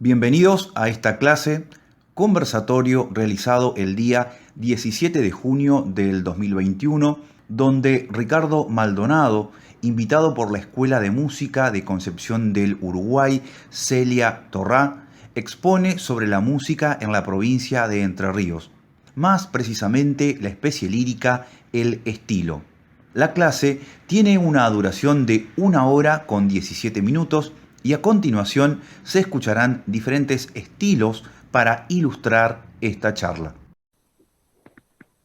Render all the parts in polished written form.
Bienvenidos a esta clase conversatorio realizado el día 17 de junio del 2021, donde Ricardo Maldonado, invitado por la Escuela de Música de Concepción del Uruguay, Celia Torrá, expone sobre la música en la provincia de Entre Ríos, más precisamente la especie lírica, el estilo. La clase tiene una duración de 1 hora con 17 minutos y a continuación se escucharán diferentes estilos para ilustrar esta charla.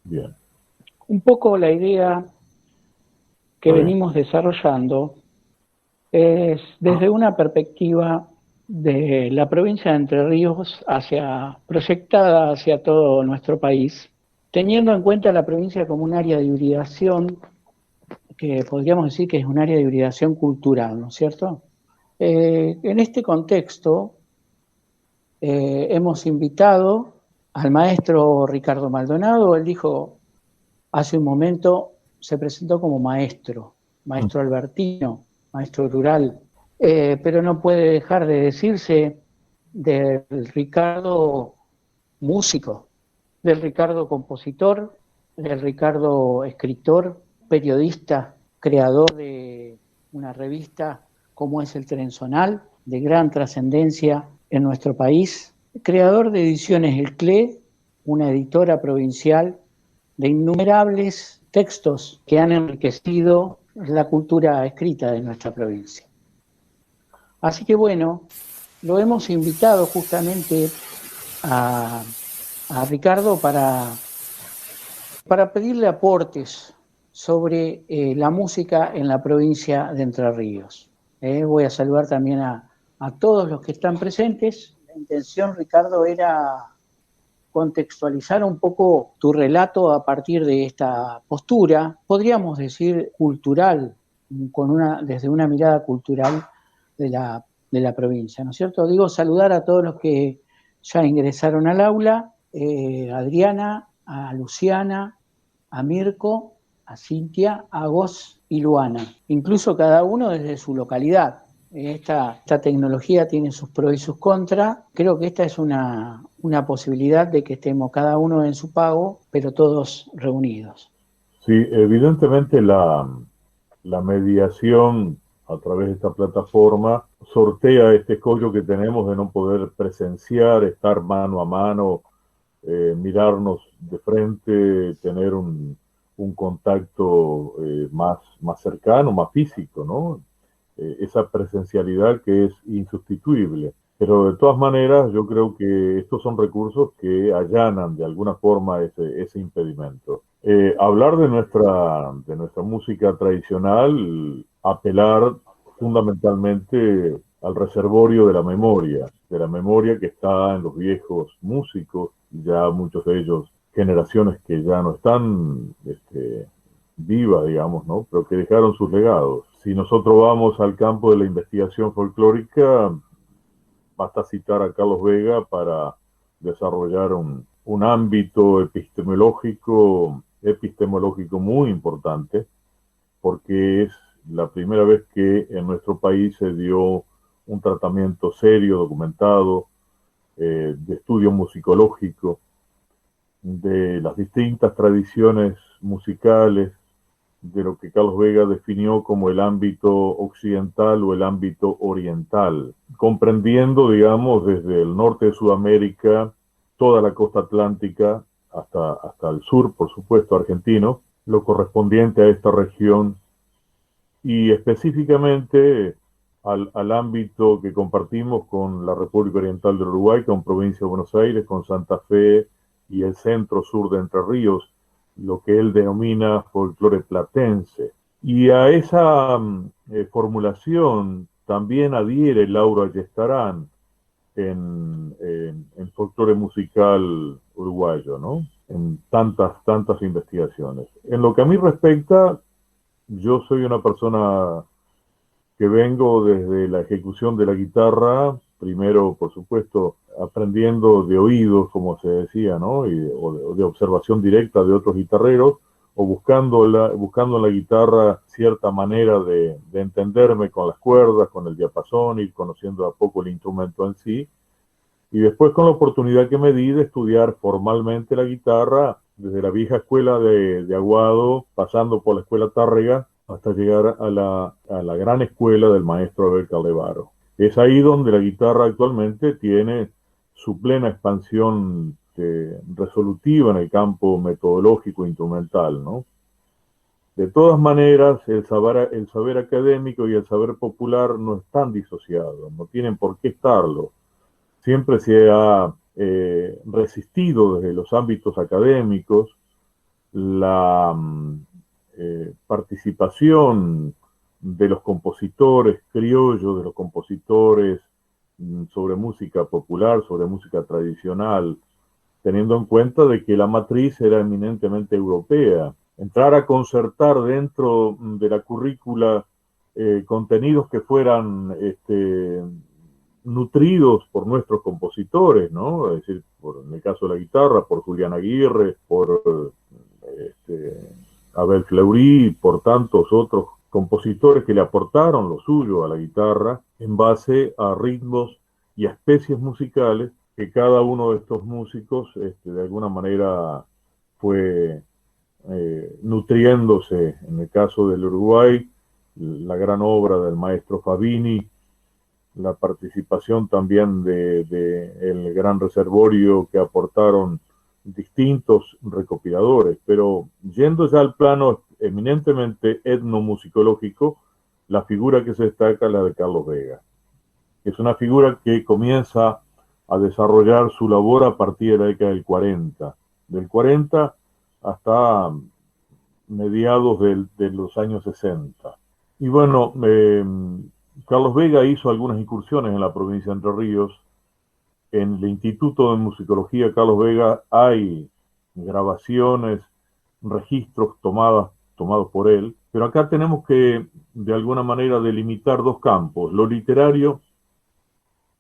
Bien. Un poco la idea que Está bien. venimos desarrollando es desde una perspectiva de la provincia de Entre Ríos proyectada hacia todo nuestro país, teniendo en cuenta la provincia como un área de hibridación, que podríamos decir que es un área de hibridación cultural, ¿no es cierto? En este contexto, hemos invitado al maestro Ricardo Maldonado. Él dijo hace un momento, se presentó como maestro albertino, maestro rural, pero no puede dejar de decirse del Ricardo músico, del Ricardo compositor, del Ricardo escritor, periodista, creador de una revista como es El Trenzonal, de gran trascendencia en nuestro país, creador de Ediciones El CLE, una editora provincial de innumerables textos que han enriquecido la cultura escrita de nuestra provincia. Así que bueno, lo hemos invitado justamente a Ricardo para pedirle aportes sobre la música en la provincia de Entre Ríos. Voy a saludar también a todos los que están presentes. La intención, Ricardo, era contextualizar un poco tu relato a partir de esta postura, podríamos decir cultural, desde una mirada cultural de la provincia, ¿no es cierto? Digo, saludar a todos los que ya ingresaron al aula, a Adriana, a Luciana, a Mirko, a Cintia, a Gos y Luana, incluso cada uno desde su localidad. Esta tecnología tiene sus pros y sus contras. Creo que esta es una posibilidad de que estemos cada uno en su pago, pero todos reunidos. Sí, evidentemente la mediación a través de esta plataforma sortea este escollo que tenemos de no poder presenciar, estar mano a mano, mirarnos de frente, tener un contacto más cercano, más físico, ¿no? Esa presencialidad que es insustituible. Pero de todas maneras, yo creo que estos son recursos que allanan de alguna forma ese impedimento. Hablar de nuestra música tradicional, apelar fundamentalmente al reservorio de la memoria que está en los viejos músicos, ya muchos de ellos generaciones que ya no están vivas, digamos, ¿no? Pero que dejaron sus legados. Si nosotros vamos al campo de la investigación folclórica, basta citar a Carlos Vega para desarrollar un ámbito epistemológico muy importante, porque es la primera vez que en nuestro país se dio un tratamiento serio, documentado, de estudio musicológico de las distintas tradiciones musicales, de lo que Carlos Vega definió como el ámbito occidental o el ámbito oriental, comprendiendo, digamos, desde el norte de Sudamérica, toda la costa atlántica, hasta el sur, por supuesto, argentino, lo correspondiente a esta región, y específicamente al ámbito que compartimos con la República Oriental del Uruguay, con Provincia de Buenos Aires, con Santa Fe y el centro-sur de Entre Ríos, lo que él denomina folclore platense. Y a esa formulación también adhiere Laura Ayestarán en folclore musical uruguayo, ¿no? En tantas investigaciones. En lo que a mí respecta, yo soy una persona que vengo desde la ejecución de la guitarra, primero, por supuesto, aprendiendo de oídos, como se decía, ¿no? O de observación directa de otros guitarreros, o buscando en la guitarra cierta manera de entenderme con las cuerdas, con el diapasón, ir conociendo a poco el instrumento en sí, Y después con la oportunidad que me di de estudiar formalmente la guitarra, desde la vieja escuela de Aguado, pasando por la escuela Tárrega, hasta llegar a la gran escuela del maestro Abel Caldevaro. Es ahí donde la guitarra actualmente tiene su plena expansión resolutiva en el campo metodológico e instrumental, ¿no? De todas maneras, el saber académico y el saber popular no están disociados, no tienen por qué estarlo. Siempre se ha resistido desde los ámbitos académicos la participación de los compositores criollos, de los compositores sobre música popular, sobre música tradicional, teniendo en cuenta de que la matriz era eminentemente europea. Entrar a concertar dentro de la currícula contenidos que fueran nutridos por nuestros compositores, ¿no? Es decir, en el caso de la guitarra, por Julián Aguirre, por Abel Fleury, por tantos otros compositores que le aportaron lo suyo a la guitarra en base a ritmos y a especies musicales que cada uno de estos músicos de alguna manera fue nutriéndose. En el caso del Uruguay, la gran obra del maestro Fabini, la participación también el gran reservorio que aportaron distintos recopiladores, pero yendo ya al plano eminentemente etnomusicológico, la figura que se destaca es la de Carlos Vega. Es una figura que comienza a desarrollar su labor a partir de la década del 40 hasta mediados de los años 60. Y bueno, Carlos Vega hizo algunas incursiones en la provincia de Entre Ríos. En el Instituto de Musicología Carlos Vega hay grabaciones, registros tomados por él, pero acá tenemos que de alguna manera delimitar dos campos, lo literario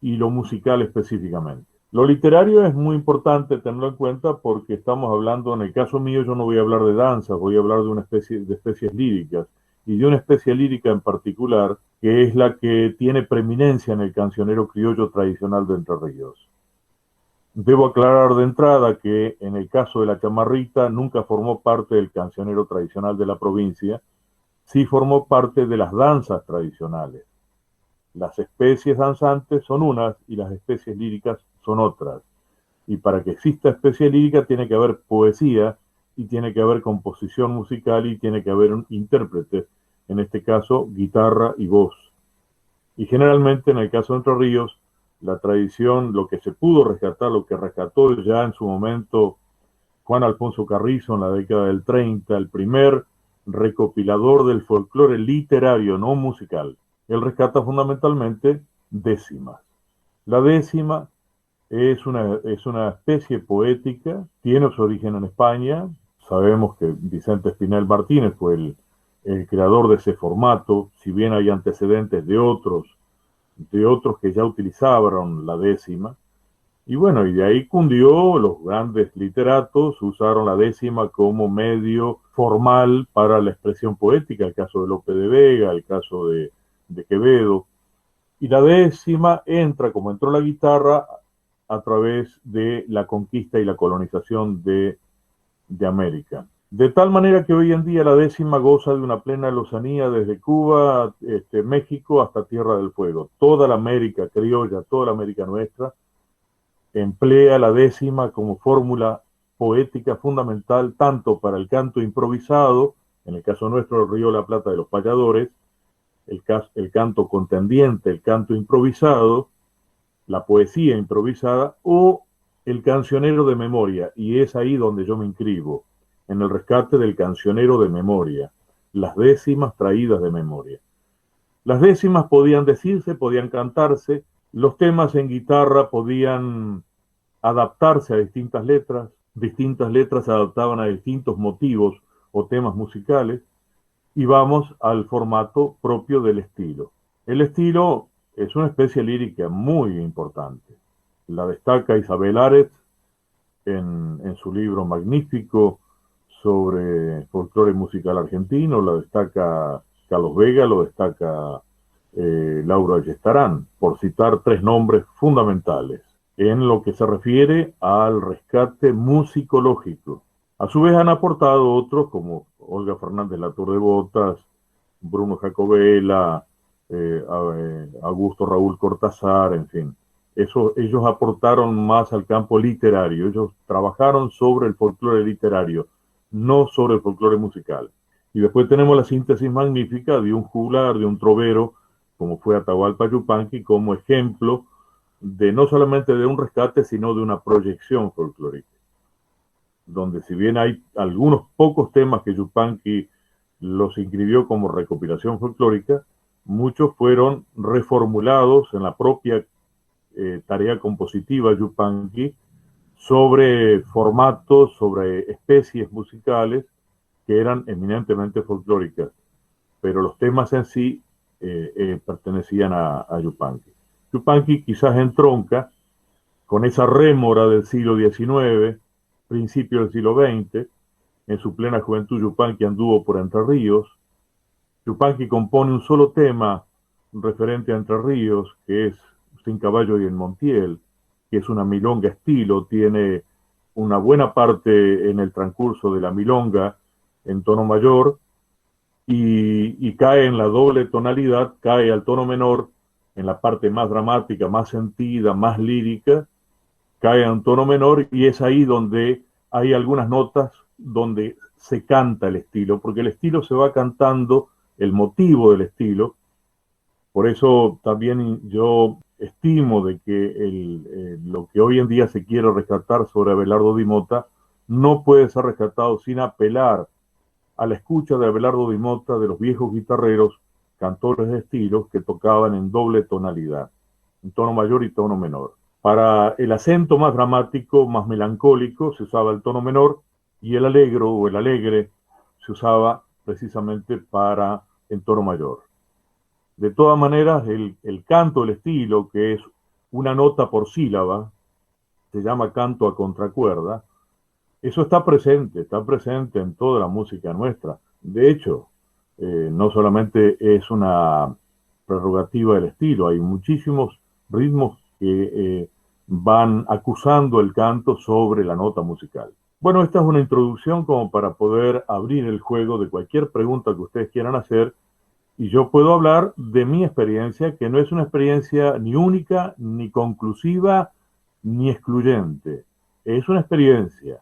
y lo musical específicamente. Lo literario es muy importante tenerlo en cuenta porque estamos hablando, en el caso mío yo no voy a hablar de danzas, voy a hablar de especies líricas, y de una especie lírica en particular, que es la que tiene preeminencia en el cancionero criollo tradicional de Entre Ríos. Debo aclarar de entrada que en el caso de la chamarrita nunca formó parte del cancionero tradicional de la provincia, sí formó parte de las danzas tradicionales. Las especies danzantes son unas y las especies líricas son otras. Y para que exista especie lírica tiene que haber poesía y tiene que haber composición musical y tiene que haber un intérprete, en este caso guitarra y voz. Y generalmente en el caso de Entre Ríos, la tradición, lo que se pudo rescatar, lo que rescató ya en su momento Juan Alfonso Carrizo en la década del 30, el primer recopilador del folclore literario, no musical. Él rescata fundamentalmente décimas. La décima es una especie poética, tiene su origen en España. Sabemos que Vicente Espinel Martínez fue el creador de ese formato, si bien hay antecedentes de otros que ya utilizaban la décima. Y bueno, y de ahí cundió, los grandes literatos usaron la décima como medio formal para la expresión poética, el caso de Lope de Vega, el caso de Quevedo. Y la décima entra, como entró la guitarra, a través de la conquista y la colonización de América. De tal manera que hoy en día la décima goza de una plena lozanía desde Cuba, México hasta Tierra del Fuego. Toda la América criolla, toda la América nuestra, emplea la décima como fórmula poética fundamental tanto para el canto improvisado, en el caso nuestro el Río de la Plata de los Payadores, el canto contendiente, el canto improvisado, la poesía improvisada o el cancionero de memoria, y es ahí donde yo me inscribo, en el rescate del cancionero de memoria, las décimas traídas de memoria. Las décimas podían decirse, podían cantarse, los temas en guitarra podían adaptarse a distintas letras se adaptaban a distintos motivos o temas musicales, y vamos al formato propio del estilo. El estilo es una especie lírica muy importante. La destaca Isabel Aretz en su libro magnífico sobre folclore musical argentino, la destaca Carlos Vega, lo destaca Laura Ayestarán, por citar tres nombres fundamentales. en lo que se refiere al rescate musicológico. A su vez han aportado otros como Olga Fernández Latour de Botas, Bruno Jacobella, Augusto Raúl Cortázar, en fin. Ellos aportaron más al campo literario, ellos trabajaron sobre el folclore literario, no sobre el folclore musical. Y después tenemos la síntesis magnífica de un juglar, de un trovero, como fue Atahualpa Yupanqui, como ejemplo de no solamente de un rescate, sino de una proyección folclórica, donde si bien hay algunos pocos temas que Yupanqui los inscribió como recopilación folclórica, muchos fueron reformulados en la propia tarea compositiva Yupanqui sobre formatos, sobre especies musicales que eran eminentemente folclóricas, pero los temas en sí pertenecían a Yupanqui. Yupanqui quizás entronca con esa rémora del siglo XIX, principio del siglo XX. En su plena juventud Yupanqui anduvo por Entre Ríos. Yupanqui compone un solo tema referente a Entre Ríos, que es Sin Caballo y en Montiel, que es una milonga estilo, tiene una buena parte en el transcurso de la milonga en tono mayor y cae en la doble tonalidad, cae al tono menor en la parte más dramática, más sentida, más lírica, cae a un tono menor y es ahí donde hay algunas notas donde se canta el estilo, porque el estilo se va cantando, el motivo del estilo. Por eso también yo estimo de que lo que hoy en día se quiere rescatar sobre Abelardo Di Mota no puede ser rescatado sin apelar a la escucha de Abelardo Di Mota, de los viejos guitarreros, cantores de estilos que tocaban en doble tonalidad, en tono mayor y tono menor. Para el acento más dramático, más melancólico, se usaba el tono menor y el alegro o el alegre se usaba precisamente para en tono mayor. De todas maneras, el canto, el estilo, que es una nota por sílaba, se llama canto a contracuerda, eso está presente en toda la música nuestra. De hecho, no solamente es una prerrogativa del estilo, hay muchísimos ritmos que van acusando el canto sobre la nota musical. Bueno, esta es una introducción como para poder abrir el juego de cualquier pregunta que ustedes quieran hacer y yo puedo hablar de mi experiencia, que no es una experiencia ni única, ni conclusiva, ni excluyente. Es una experiencia.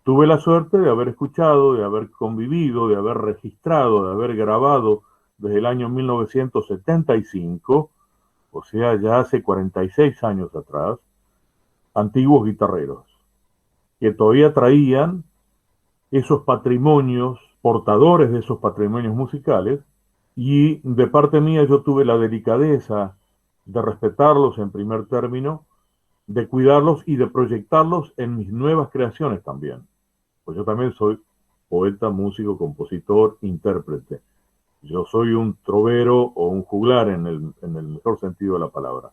Tuve la suerte de haber escuchado, de haber convivido, de haber registrado, de haber grabado desde el año 1975, o sea, ya hace 46 años atrás, antiguos guitarreros, que todavía traían esos patrimonios, portadores de esos patrimonios musicales, y de parte mía yo tuve la delicadeza de respetarlos en primer término, de cuidarlos y de proyectarlos en mis nuevas creaciones también. Pues yo también soy poeta, músico, compositor, intérprete. Yo soy un trovero o un juglar en el mejor sentido de la palabra.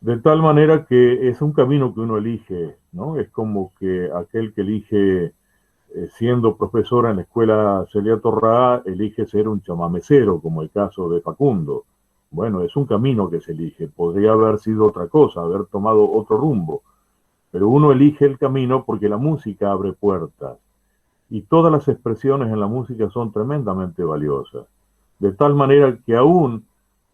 De tal manera que es un camino que uno elige, ¿no? Es como que aquel que elige, siendo profesora en la escuela Celia Torrá, elige ser un chamamecero, como el caso de Facundo. Bueno, es un camino que se elige. Podría haber sido otra cosa, haber tomado otro rumbo. Pero uno elige el camino porque la música abre puertas. Y todas las expresiones en la música son tremendamente valiosas. De tal manera que aún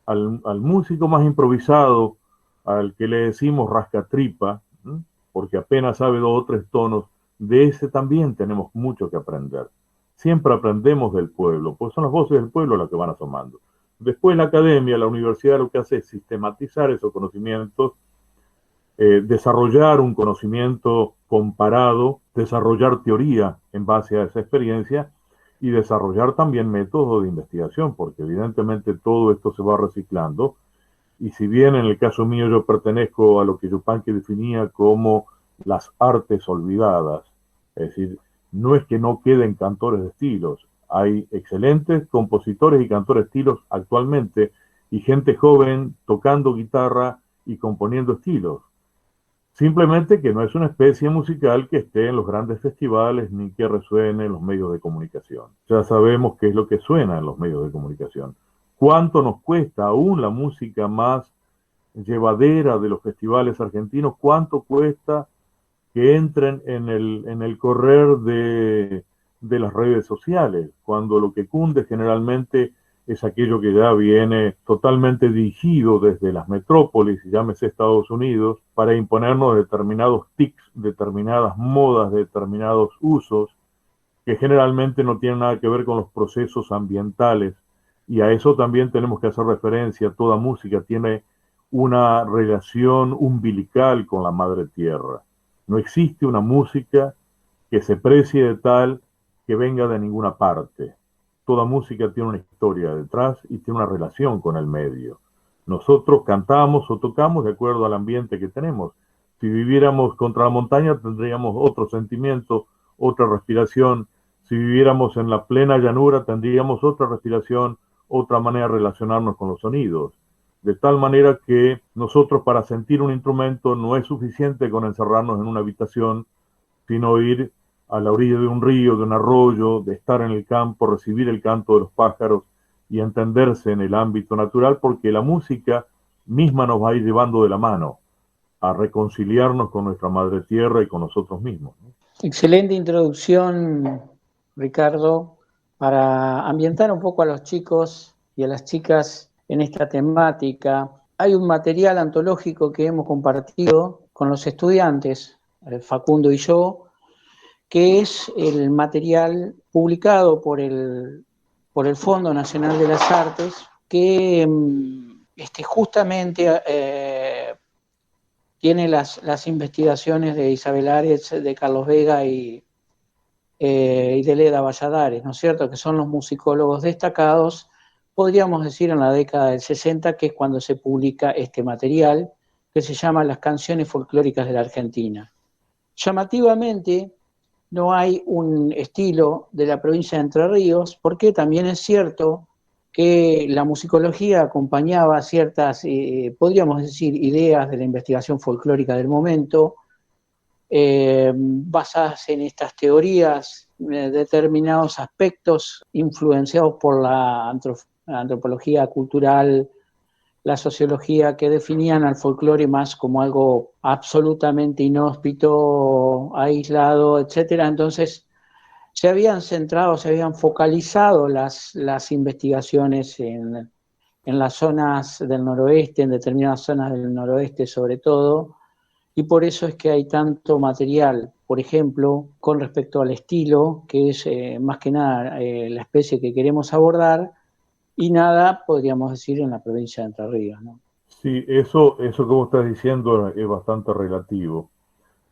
al músico más improvisado, al que le decimos rascatripa, ¿sí?, porque apenas sabe 2 o 3 tonos, de ese también tenemos mucho que aprender. Siempre aprendemos del pueblo, pues son las voces del pueblo las que van asomando. Después la academia, la universidad, lo que hace es sistematizar esos conocimientos, desarrollar un conocimiento comparado, desarrollar teoría en base a esa experiencia y desarrollar también métodos de investigación, porque evidentemente todo esto se va reciclando. Y si bien en el caso mío yo pertenezco a lo que Yupanqui definía como las artes olvidadas, es decir, no es que no queden cantores de estilos, hay excelentes compositores y cantores de estilos actualmente y gente joven tocando guitarra y componiendo estilos. Simplemente que no es una especie musical que esté en los grandes festivales ni que resuene en los medios de comunicación. Ya sabemos qué es lo que suena en los medios de comunicación. ¿Cuánto nos cuesta aún la música más llevadera de los festivales argentinos, cuánto cuesta que entren en el correr de las redes sociales, cuando lo que cunde generalmente es aquello que ya viene totalmente dirigido desde las metrópolis, llámese Estados Unidos, para imponernos determinados tics, determinadas modas, determinados usos, que generalmente no tienen nada que ver con los procesos ambientales. Y a eso también tenemos que hacer referencia. Toda música tiene una relación umbilical con la madre tierra. No existe una música que se precie de tal que venga de ninguna parte. Toda música tiene una historia detrás y tiene una relación con el medio. Nosotros cantamos o tocamos de acuerdo al ambiente que tenemos. Si viviéramos contra la montaña tendríamos otro sentimiento, otra respiración. Si viviéramos en la plena llanura tendríamos otra respiración, otra manera de relacionarnos con los sonidos. De tal manera que nosotros, para sentir un instrumento, no es suficiente con encerrarnos en una habitación, sino ir a la orilla de un río, de un arroyo, de estar en el campo, recibir el canto de los pájaros y entenderse en el ámbito natural, porque la música misma nos va a ir llevando de la mano a reconciliarnos con nuestra madre tierra y con nosotros mismos, ¿no? Excelente introducción, Ricardo, para ambientar un poco a los chicos y a las chicas en esta temática. Hay un material antológico que hemos compartido con los estudiantes, Facundo y yo, que es el material publicado por el Fondo Nacional de las Artes, que justamente tiene las investigaciones de Isabel Aretz, de Carlos Vega y de Leda Valladares, ¿no es cierto?, que son los musicólogos destacados, podríamos decir en la década del 60, que es cuando se publica este material, que se llama Las canciones folclóricas de la Argentina. Llamativamente, no hay un estilo de la provincia de Entre Ríos, porque también es cierto que la musicología acompañaba ciertas, podríamos decir, ideas de la investigación folclórica del momento, basadas en estas teorías, determinados aspectos influenciados por la antropología cultural, la sociología, que definían al folclore más como algo absolutamente inhóspito, aislado, etcétera. Entonces, se habían centrado, se habían focalizado las investigaciones en las zonas del noroeste, en determinadas zonas del noroeste sobre todo, y por eso es que hay tanto material, por ejemplo, con respecto al estilo, que es más que nada la especie que queremos abordar, y nada, podríamos decir, en la provincia de Entre Ríos, ¿no? Sí, eso como estás diciendo es bastante relativo.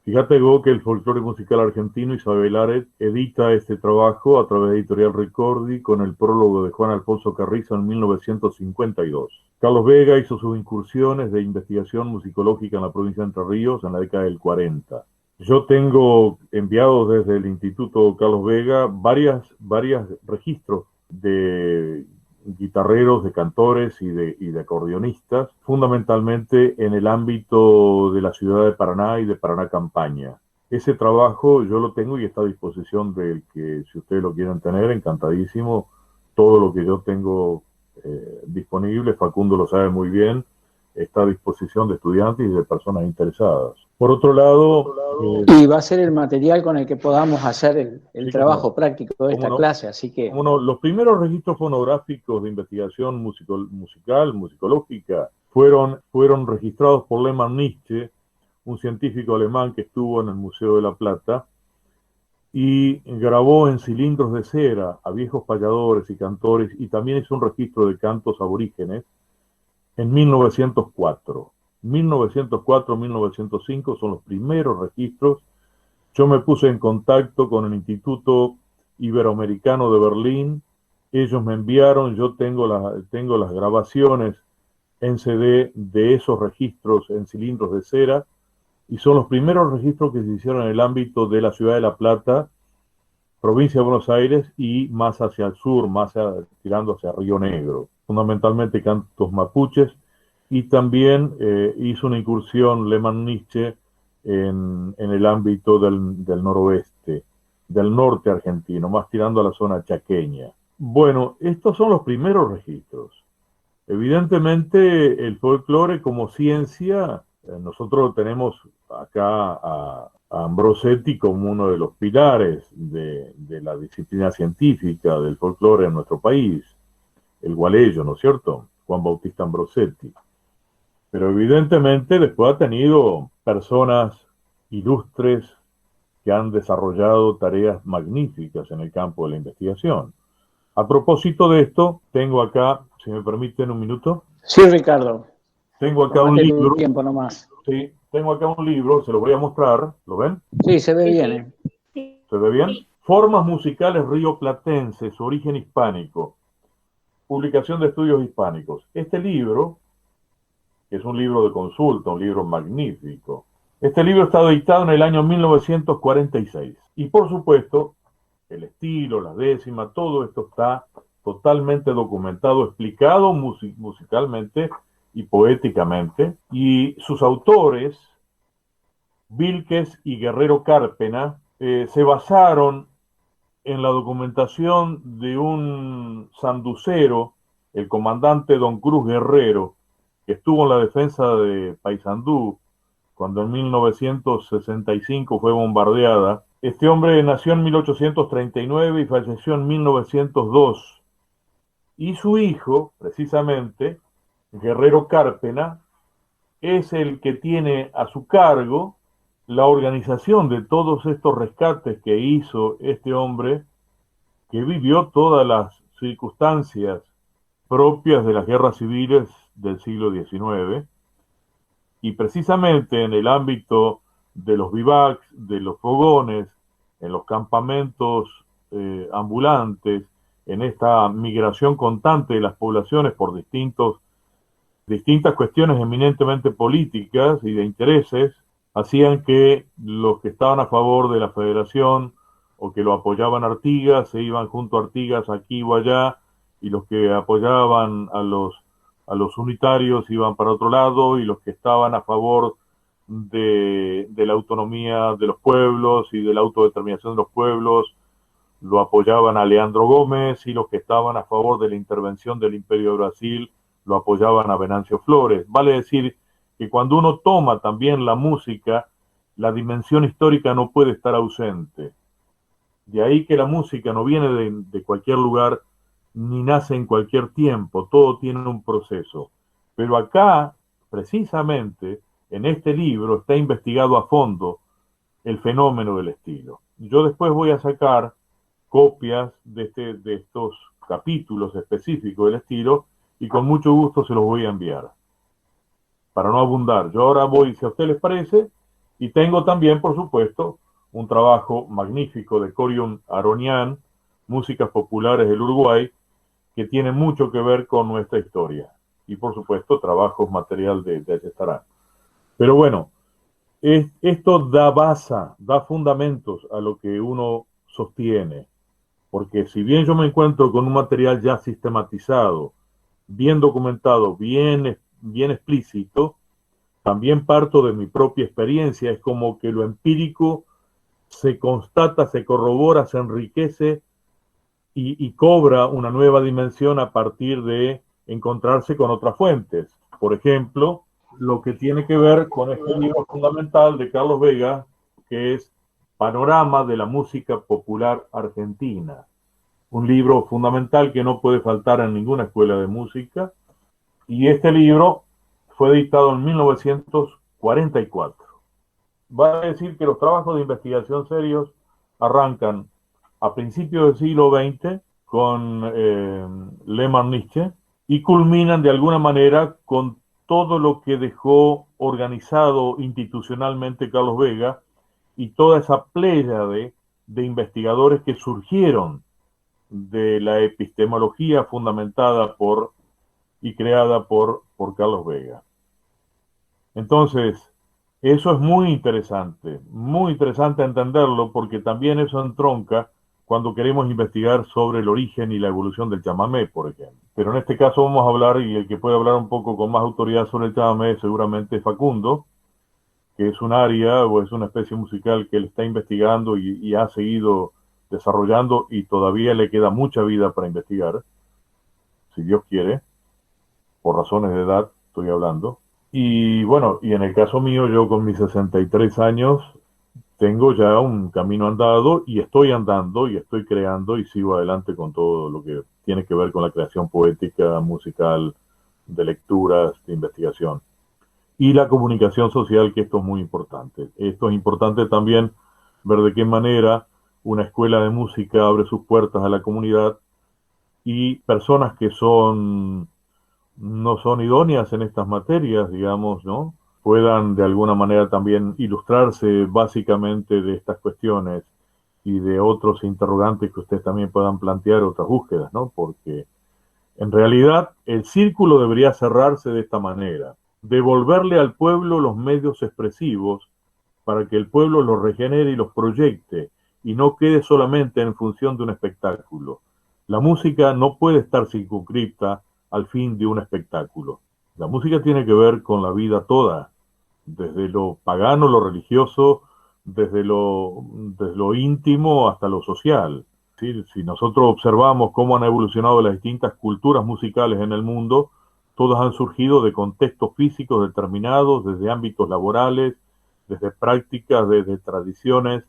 Fíjate vos que el folclore musical argentino, Isabel Aretz, edita este trabajo a través de Editorial Ricordi con el prólogo de Juan Alfonso Carrizo en 1952. Carlos Vega hizo sus incursiones de investigación musicológica en la provincia de Entre Ríos en la década del 40. Yo tengo enviados desde el Instituto Carlos Vega varios registros de guitarreros, de cantores y de acordeonistas, fundamentalmente en el ámbito de la ciudad de Paraná y de Paraná Campaña. Ese trabajo yo lo tengo y está a disposición del que, si ustedes lo quieren tener, encantadísimo. Todo lo que yo tengo disponible, Facundo lo sabe muy bien, está a disposición de estudiantes y de personas interesadas. Por otro lado... y va a ser el material con el que podamos hacer el trabajo práctico de esta clase, así que... Los primeros registros fonográficos de investigación musicológica, fueron registrados por Lehmann Nietzsche, un científico alemán que estuvo en el Museo de La Plata, y grabó en cilindros de cera a viejos payadores y cantores, y también hizo un registro de cantos aborígenes en 1904. 1904-1905 son los primeros registros. Yo me puse en contacto con el Instituto Iberoamericano de Berlín. Ellos me enviaron, yo tengo las grabaciones en CD de esos registros en cilindros de cera, y son los primeros registros que se hicieron en el ámbito de la ciudad de La Plata, provincia de Buenos Aires, y más hacia el sur, tirando hacia Río Negro. Fundamentalmente cantos mapuches, y también hizo una incursión Lehmann Nietzsche en el ámbito del noroeste, del norte argentino, más tirando a la zona chaqueña. Bueno, estos son los primeros registros. Evidentemente, el folclore como ciencia, nosotros tenemos acá a Ambrosetti como uno de los pilares de la disciplina científica del folclore en nuestro país, el gualeyo, ¿no es cierto? Juan Bautista Ambrosetti. Pero evidentemente después ha tenido personas ilustres que han desarrollado tareas magníficas en el campo de la investigación. A propósito de esto, tengo acá, si me permiten un minuto. Sí, Ricardo. Tengo acá un Tómate tu libro. tiempo nomás. Sí, tengo acá un libro, se lo voy a mostrar. ¿Lo ven? Sí, se ve bien. ¿Se ve bien? Formas musicales rioplatenses, origen hispánico. Publicación de estudios hispánicos. Este libro, que es un libro de consulta, un libro magnífico. Este libro está editado en el año 1946. Y por supuesto, el estilo, la décima, todo esto está totalmente documentado, explicado musicalmente y poéticamente. Y sus autores, Vílquez y Guerrero Cárpena, se basaron en la documentación de un sanducero, el comandante Don Cruz Guerrero, que estuvo en la defensa de Paysandú cuando en 1965 fue bombardeada. Este hombre nació en 1839 y falleció en 1902. Y su hijo, precisamente, Guerrero Cárpena, es el que tiene a su cargo la organización de todos estos rescates que hizo este hombre, que vivió todas las circunstancias propias de las guerras civiles del siglo XIX, y precisamente en el ámbito de los vivacs, de los fogones, en los campamentos ambulantes, en esta migración constante de las poblaciones por distintas cuestiones eminentemente políticas y de intereses, hacían que los que estaban a favor de la federación o que lo apoyaban a Artigas se iban junto a Artigas aquí o allá, y los que apoyaban a los unitarios iban para otro lado, y los que estaban a favor de la autonomía de los pueblos y de la autodeterminación de los pueblos lo apoyaban a Leandro Gómez, y los que estaban a favor de la intervención del Imperio de Brasil lo apoyaban a Venancio Flores. Vale decir que cuando uno toma también la música, la dimensión histórica no puede estar ausente. De ahí que la música no viene de cualquier lugar ni nace en cualquier tiempo, todo tiene un proceso. Pero acá, precisamente, en este libro está investigado a fondo el fenómeno del estilo. Yo después voy a sacar copias de estos capítulos específicos del estilo y con mucho gusto se los voy a enviar. Para no abundar, yo ahora voy, si a usted les parece, y tengo también, por supuesto, un trabajo magnífico de Corión Aronian, Músicas Populares del Uruguay, que tiene mucho que ver con nuestra historia. Y por supuesto, trabajos material de Ayestarán. Pero bueno, esto da base, da fundamentos a lo que uno sostiene. Porque si bien yo me encuentro con un material ya sistematizado, bien documentado, bien explícito, también parto de mi propia experiencia. Es como que lo empírico se constata, se corrobora, se enriquece y cobra una nueva dimensión a partir de encontrarse con otras fuentes. Por ejemplo, lo que tiene que ver con este libro fundamental de Carlos Vega, que es Panorama de la Música Popular Argentina. Un libro fundamental que no puede faltar en ninguna escuela de música. Y este libro fue editado en 1944. Va a decir que los trabajos de investigación serios arrancan a principios del siglo XX con Lehmann-Nietzsche y culminan de alguna manera con todo lo que dejó organizado institucionalmente Carlos Vega y toda esa pléyade de investigadores que surgieron de la epistemología fundamentada por y creada por Carlos Vega. Entonces, eso es muy interesante entenderlo, porque también eso entronca cuando queremos investigar sobre el origen y la evolución del chamamé, por ejemplo. Pero en este caso vamos a hablar, y el que puede hablar un poco con más autoridad sobre el chamamé seguramente es Facundo, que es un área o es una especie musical que él está investigando y ha seguido desarrollando, y todavía le queda mucha vida para investigar, si Dios quiere, por razones de edad estoy hablando. Y bueno, y en el caso mío, yo con mis 63 años tengo ya un camino andado y estoy andando y estoy creando y sigo adelante con todo lo que tiene que ver con la creación poética, musical, de lecturas, de investigación. Y la comunicación social, que esto es muy importante. Esto es importante también ver de qué manera una escuela de música abre sus puertas a la comunidad y personas que no son idóneas en estas materias, digamos, ¿no? Puedan de alguna manera también ilustrarse básicamente de estas cuestiones y de otros interrogantes que ustedes también puedan plantear, otras búsquedas, ¿no? Porque en realidad el círculo debería cerrarse de esta manera: devolverle al pueblo los medios expresivos para que el pueblo los regenere y los proyecte y no quede solamente en función de un espectáculo. La música no puede estar circunscripta al fin de un espectáculo. La música tiene que ver con la vida toda, desde lo pagano, lo religioso, desde lo íntimo hasta lo social. ¿Sí? Si nosotros observamos cómo han evolucionado las distintas culturas musicales en el mundo, todas han surgido de contextos físicos determinados, desde ámbitos laborales, desde prácticas, desde tradiciones,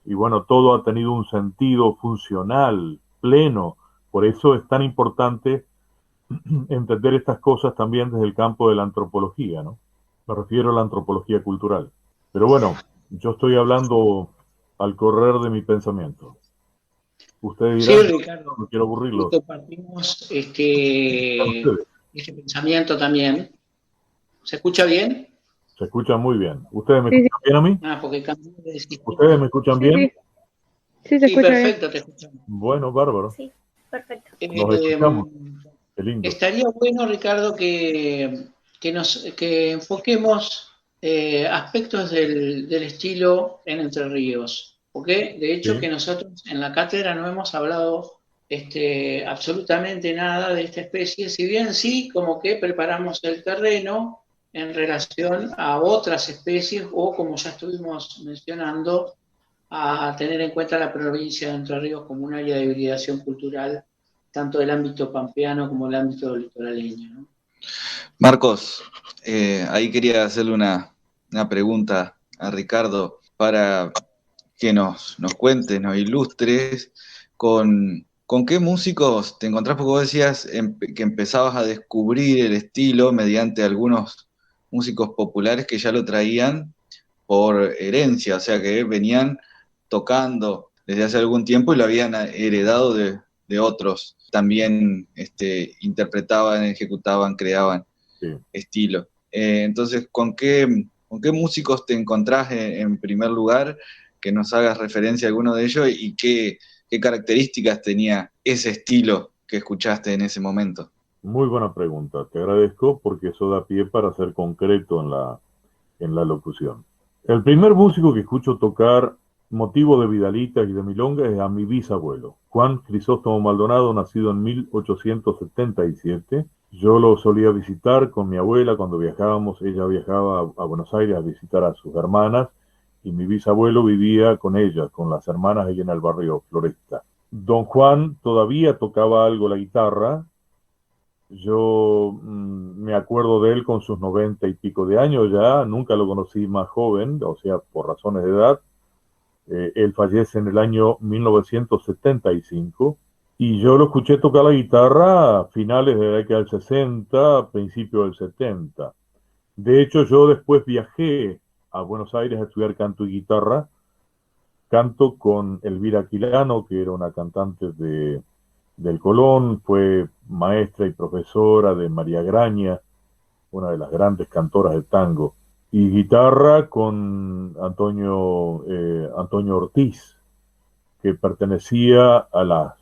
y bueno, todo ha tenido un sentido funcional, pleno. Por eso es tan importante entender estas cosas también desde el campo de la antropología, ¿no? Me refiero a la antropología cultural. Pero bueno, yo estoy hablando al correr de mi pensamiento. Ustedes Sí, dirán, Ricardo, no quiero aburrirlos. compartimos este pensamiento también. ¿Se escucha bien? Se escucha muy bien. ¿Ustedes me Sí, sí, escuchan bien a mí? Ah, porque cambié de sistema. ¿Ustedes me escuchan sí, bien? sí, sí, se Sí, escucha bien. perfecto, te escuchamos. Bueno, bárbaro. Sí, perfecto. Nos escuchamos. Qué lindo. Estaría bueno, Ricardo, que enfoquemos aspectos del estilo en Entre Ríos, porque de hecho Sí. que nosotros en la cátedra no hemos hablado absolutamente nada de esta especie, si bien sí como que preparamos el terreno en relación a otras especies o, como ya estuvimos mencionando, a tener en cuenta la provincia de Entre Ríos como un área de hibridación cultural, tanto del ámbito pampeano como del ámbito litoraleño, ¿no? Marcos, ahí quería hacerle una pregunta a Ricardo para que nos cuentes, nos ilustres con qué músicos te encontrás, porque vos decías que empezabas a descubrir el estilo mediante algunos músicos populares que ya lo traían por herencia, o sea que venían tocando desde hace algún tiempo y lo habían heredado de otros. También interpretaban, ejecutaban, creaban Sí. estilo. Entonces, ¿con qué músicos te encontrás en primer lugar? Que nos hagas referencia a alguno de ellos y qué características tenía ese estilo que escuchaste en ese momento. Muy buena pregunta. Te agradezco porque eso da pie para ser concreto en la locución. El primer músico que escucho tocar motivo de vidalitas y de milonga es a mi bisabuelo, Juan Crisóstomo Maldonado, nacido en 1877. Yo lo solía visitar con mi abuela cuando viajábamos. Ella viajaba a Buenos Aires a visitar a sus hermanas y mi bisabuelo vivía con ellas, con las hermanas ahí en el barrio Floresta. Don Juan todavía tocaba algo la guitarra. Yo me acuerdo de él con sus 90 y pico de años ya, nunca lo conocí más joven, o sea, por razones de edad. Él fallece en el año 1975 y yo lo escuché tocar la guitarra a finales de la década del 60, principios del 70. De hecho, yo después viajé a Buenos Aires a estudiar canto y guitarra. Canto con Elvira Quilano, que era una cantante del Colón, fue maestra y profesora de María Graña, una de las grandes cantoras del tango, y guitarra con Antonio Ortiz, que pertenecía a la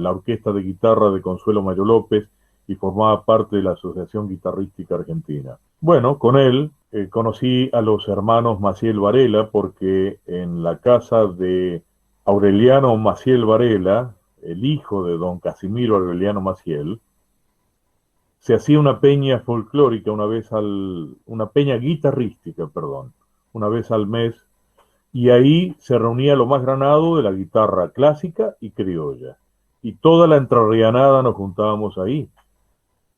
orquesta de guitarra de Consuelo Mayo López y formaba parte de la Asociación Guitarrística Argentina. Bueno, con él conocí a los hermanos Maciel Varela, porque en la casa de Aureliano Maciel Varela, el hijo de don Casimiro Aureliano Maciel, se hacía una peña folclórica una peña guitarrística, perdón, una vez al mes, y ahí se reunía lo más granado de la guitarra clásica y criolla. Y toda la entrerrianada nos juntábamos ahí.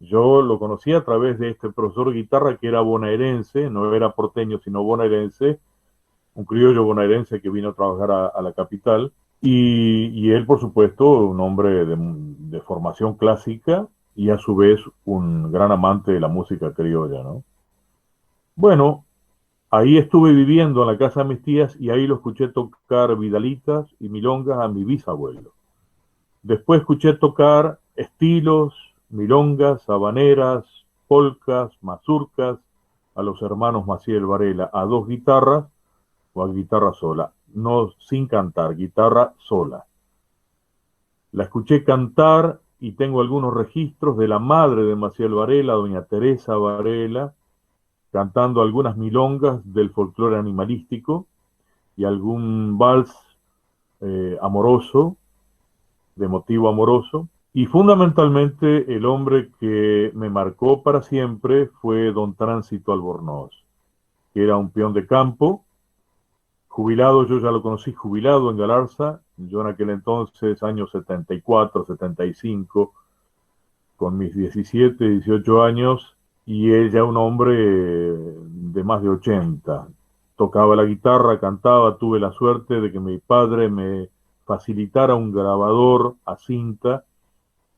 Yo lo conocí a través de este profesor de guitarra que era bonaerense, no era porteño, sino bonaerense, un criollo bonaerense que vino a trabajar a la capital. Y él, por supuesto, un hombre de formación clásica y a su vez un gran amante de la música criolla, ¿no? Bueno, ahí estuve viviendo en la casa de mis tías y ahí lo escuché tocar vidalitas y milongas a mi bisabuelo. Después escuché tocar estilos, milongas, habaneras, polcas, mazurcas a los hermanos Maciel Varela, a dos guitarras o a guitarra sola, no sin cantar, guitarra sola. La escuché cantar y tengo algunos registros de la madre de Maciel Varela, doña Teresa Varela, cantando algunas milongas del folclore animalístico y algún vals amoroso, de motivo amoroso. Y fundamentalmente el hombre que me marcó para siempre fue don Tránsito Albornoz, que era un peón de campo, jubilado, yo ya lo conocí jubilado en Galarza, yo en aquel entonces, años 74, 75, con mis 17, 18 años, y él ya un hombre de más de 80. Tocaba la guitarra, cantaba, tuve la suerte de que mi padre me facilitara un grabador a cinta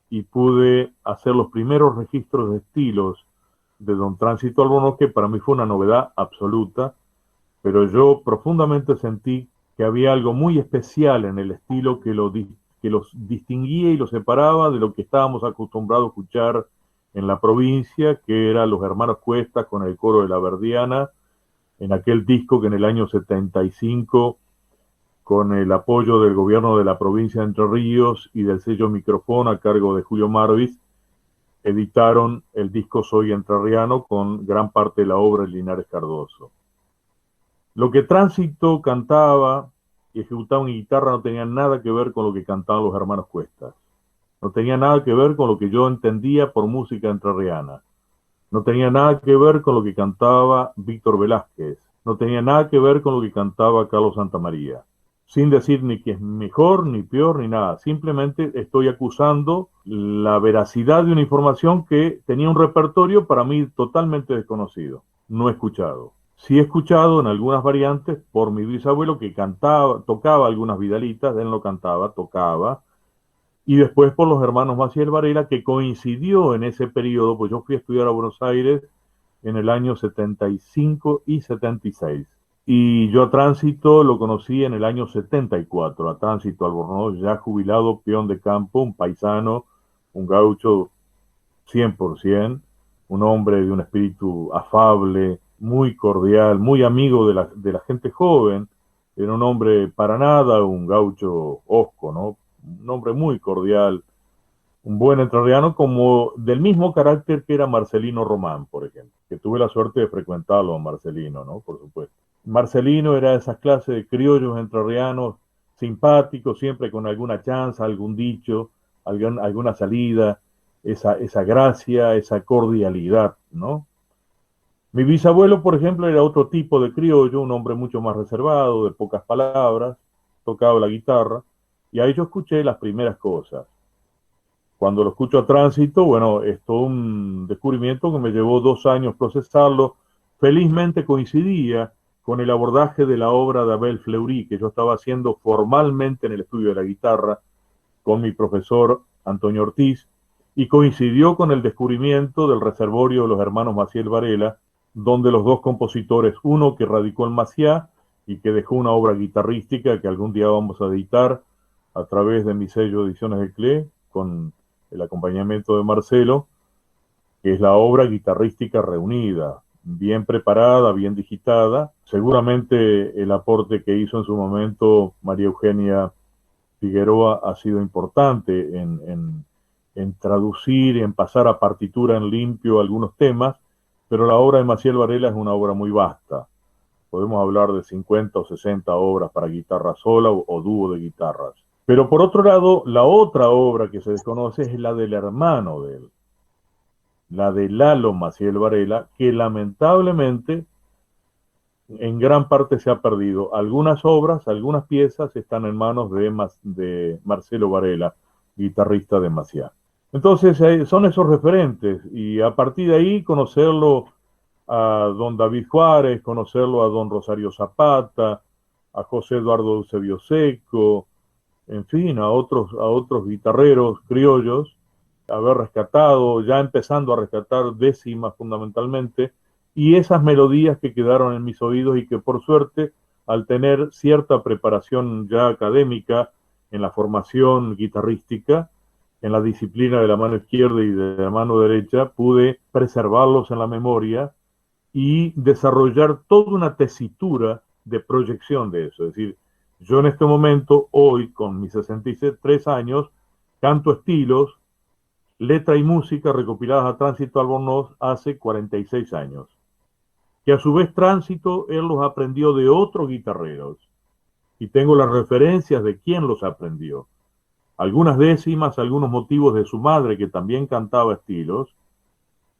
y pude hacer los primeros registros de estilos de don Tránsito Albornoz, que para mí fue una novedad absoluta, pero yo profundamente sentí que había algo muy especial en el estilo que los distinguía y los separaba de lo que estábamos acostumbrados a escuchar en la provincia, que eran los hermanos Cuesta con el coro de la Verdiana, en aquel disco que en el año 75, con el apoyo del gobierno de la provincia de Entre Ríos y del sello Micrófono a cargo de Julio Marvis, editaron el disco Soy Entrerriano con gran parte de la obra de Linares Cardoso. Lo que Tránsito cantaba y ejecutaba en guitarra no tenía nada que ver con lo que cantaban los hermanos Cuestas. No tenía nada que ver con lo que yo entendía por música entrerriana. No tenía nada que ver con lo que cantaba Víctor Velázquez. No tenía nada que ver con lo que cantaba Carlos Santamaría. Sin decir ni que es mejor, ni peor, ni nada. Simplemente estoy acusando la veracidad de una información que tenía un repertorio para mí totalmente desconocido. No escuchado. Sí he escuchado en algunas variantes por mi bisabuelo que cantaba, tocaba algunas vidalitas, él no cantaba, tocaba, y después por los hermanos Maciel Varela, que coincidió en ese periodo, pues yo fui a estudiar a Buenos Aires en el año 75 y 76. Y yo a Tránsito lo conocí en el año 74, a Tránsito Albornoz, ya jubilado, peón de campo, un paisano, un gaucho 100%, un hombre de un espíritu afable, muy cordial, muy amigo de la gente joven, era un hombre para nada un gaucho hosco, ¿no? Un hombre muy cordial, un buen entrerriano, como del mismo carácter que era Marcelino Román, por ejemplo, que tuve la suerte de frecuentarlo a Marcelino, ¿no? Por supuesto. Marcelino era de esas clases de criollos entrerrianos, simpáticos, siempre con alguna chanza, algún dicho, alguna salida, esa gracia, esa cordialidad, ¿no? Mi bisabuelo, por ejemplo, era otro tipo de criollo, un hombre mucho más reservado, de pocas palabras, tocaba la guitarra, y ahí yo escuché las primeras cosas. Cuando lo escucho a Tránsito, bueno, es todo un descubrimiento que me llevó 2 años procesarlo. Felizmente coincidía con el abordaje de la obra de Abel Fleury, que yo estaba haciendo formalmente en el estudio de la guitarra con mi profesor Antonio Ortiz, y coincidió con el descubrimiento del reservorio de los hermanos Maciel Varela, donde los dos compositores, uno que radicó en Maciá y que dejó una obra guitarrística que algún día vamos a editar a través de mi sello Ediciones de Cle, con el acompañamiento de Marcelo, que es la obra guitarrística reunida, bien preparada, bien digitada. Seguramente el aporte que hizo en su momento María Eugenia Figueroa ha sido importante en traducir, en pasar a partitura en limpio algunos temas, pero la obra de Maciel Varela es una obra muy vasta. Podemos hablar de 50 o 60 obras para guitarra sola o dúo de guitarras. Pero por otro lado, la otra obra que se desconoce es la del hermano de él, la de Lalo Maciel Varela, que lamentablemente en gran parte se ha perdido. Algunas obras, algunas piezas están en manos de Marcelo Varela, guitarrista de Maciá. Entonces son esos referentes y a partir de ahí conocerlo a don David Juárez, conocerlo a don Rosario Zapata, a José Eduardo Eusebio Seco, en fin, a otros guitarreros criollos, haber rescatado, ya empezando a rescatar décimas fundamentalmente, y esas melodías que quedaron en mis oídos y que por suerte, al tener cierta preparación ya académica en la formación guitarrística, en la disciplina de la mano izquierda y de la mano derecha, pude preservarlos en la memoria y desarrollar toda una tesitura de proyección de eso. Es decir, yo en este momento, hoy, con mis 63 años, canto estilos, letra y música recopiladas a Tránsito Albornoz hace 46 años. Que a su vez Tránsito, él los aprendió de otros guitarreros. Y tengo las referencias de quién los aprendió. Algunas décimas, algunos motivos de su madre, que también cantaba estilos,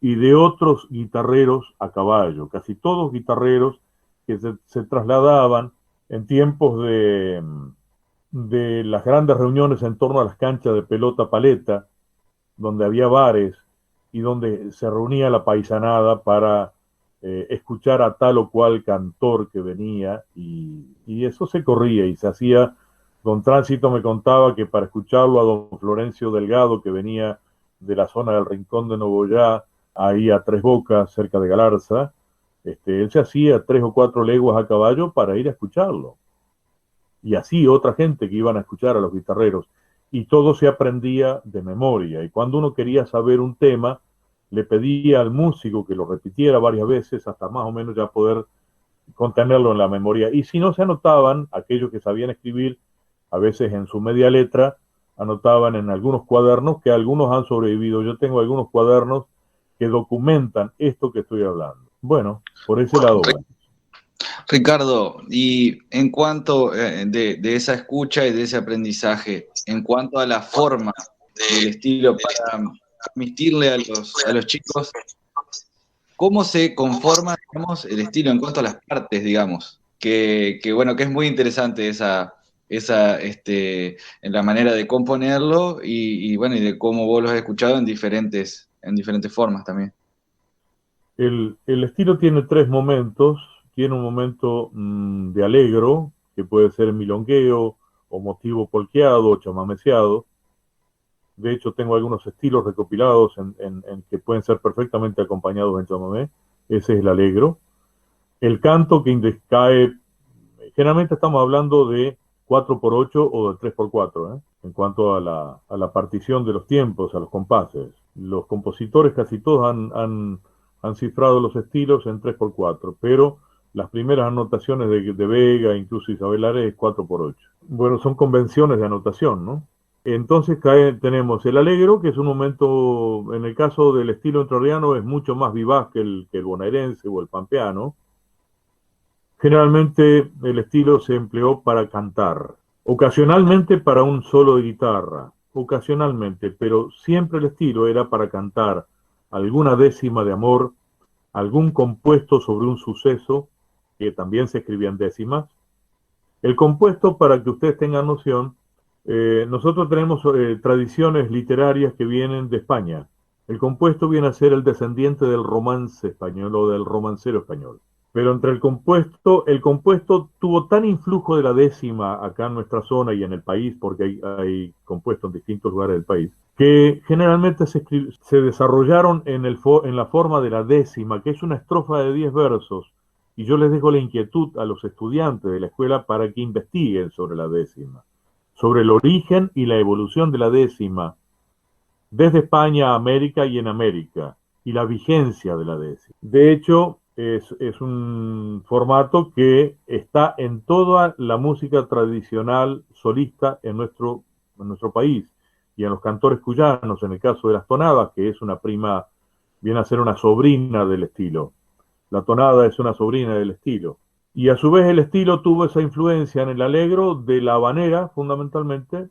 y de otros guitarreros a caballo, casi todos guitarreros que se trasladaban en tiempos de las grandes reuniones en torno a las canchas de pelota paleta, donde había bares y donde se reunía la paisanada para escuchar a tal o cual cantor que venía, y eso se corría y se hacía. Don Tránsito me contaba que para escucharlo a don Florencio Delgado, que venía de la zona del Rincón de Nogoyá, ahí a Tres Bocas, cerca de Galarza, él se hacía 3 o 4 leguas a caballo para ir a escucharlo. Y así otra gente que iban a escuchar a los guitarreros. Y todo se aprendía de memoria. Y cuando uno quería saber un tema, le pedía al músico que lo repitiera varias veces hasta más o menos ya poder contenerlo en la memoria. Y si no se anotaban, aquellos que sabían escribir, a veces en su media letra, anotaban en algunos cuadernos, que algunos han sobrevivido. Yo tengo algunos cuadernos que documentan esto que estoy hablando. Bueno, por ese lado. Ricardo, y en cuanto de esa escucha y de ese aprendizaje, en cuanto a la forma del estilo para transmitirle a los chicos, ¿cómo se conforma, digamos, el estilo en cuanto a las partes, digamos? Bueno, que es muy interesante en la manera de componerlo bueno, y de cómo vos lo has escuchado en diferentes formas también. El estilo tiene 3 momentos. Tiene un momento de alegro, que puede ser milongueo, o motivo polqueado, o chamameceado. De hecho, tengo algunos estilos recopilados en que pueden ser perfectamente acompañados en chamamé. Ese es el alegro. El canto que cae, generalmente estamos hablando de 4x8 o de 3x4, en cuanto a la partición de los tiempos, a los compases. Los compositores casi todos han cifrado los estilos en 3x4, pero las primeras anotaciones de Vega, incluso Isabel Ares, es 4x8. Bueno, son convenciones de anotación, ¿no? Entonces tenemos el alegro, que es un momento, en el caso del estilo entrerriano, es mucho más vivaz que el bonaerense o el pampeano. Generalmente el estilo se empleó para cantar, ocasionalmente para un solo de guitarra, ocasionalmente, pero siempre el estilo era para cantar alguna décima de amor, algún compuesto sobre un suceso, que también se escribía en décimas. El compuesto, para que ustedes tengan noción, nosotros tenemos tradiciones literarias que vienen de España. El compuesto viene a ser el descendiente del romance español o del romancero español. Pero entre el compuesto tuvo tan influjo de la décima acá en nuestra zona y en el país, porque hay compuestos en distintos lugares del país, que generalmente se desarrollaron en la forma de la décima, que es una estrofa de 10 versos. Y yo les dejo la inquietud a los estudiantes de la escuela para que investiguen sobre la décima, sobre el origen y la evolución de la décima, desde España a América y en América, y la vigencia de la décima. De hecho, es un formato que está en toda la música tradicional solista en nuestro país, y en los cantores cuyanos, en el caso de las tonadas, que es una prima, viene a ser una sobrina del estilo. La tonada es una sobrina del estilo. Y a su vez el estilo tuvo esa influencia en el alegro de la habanera, fundamentalmente,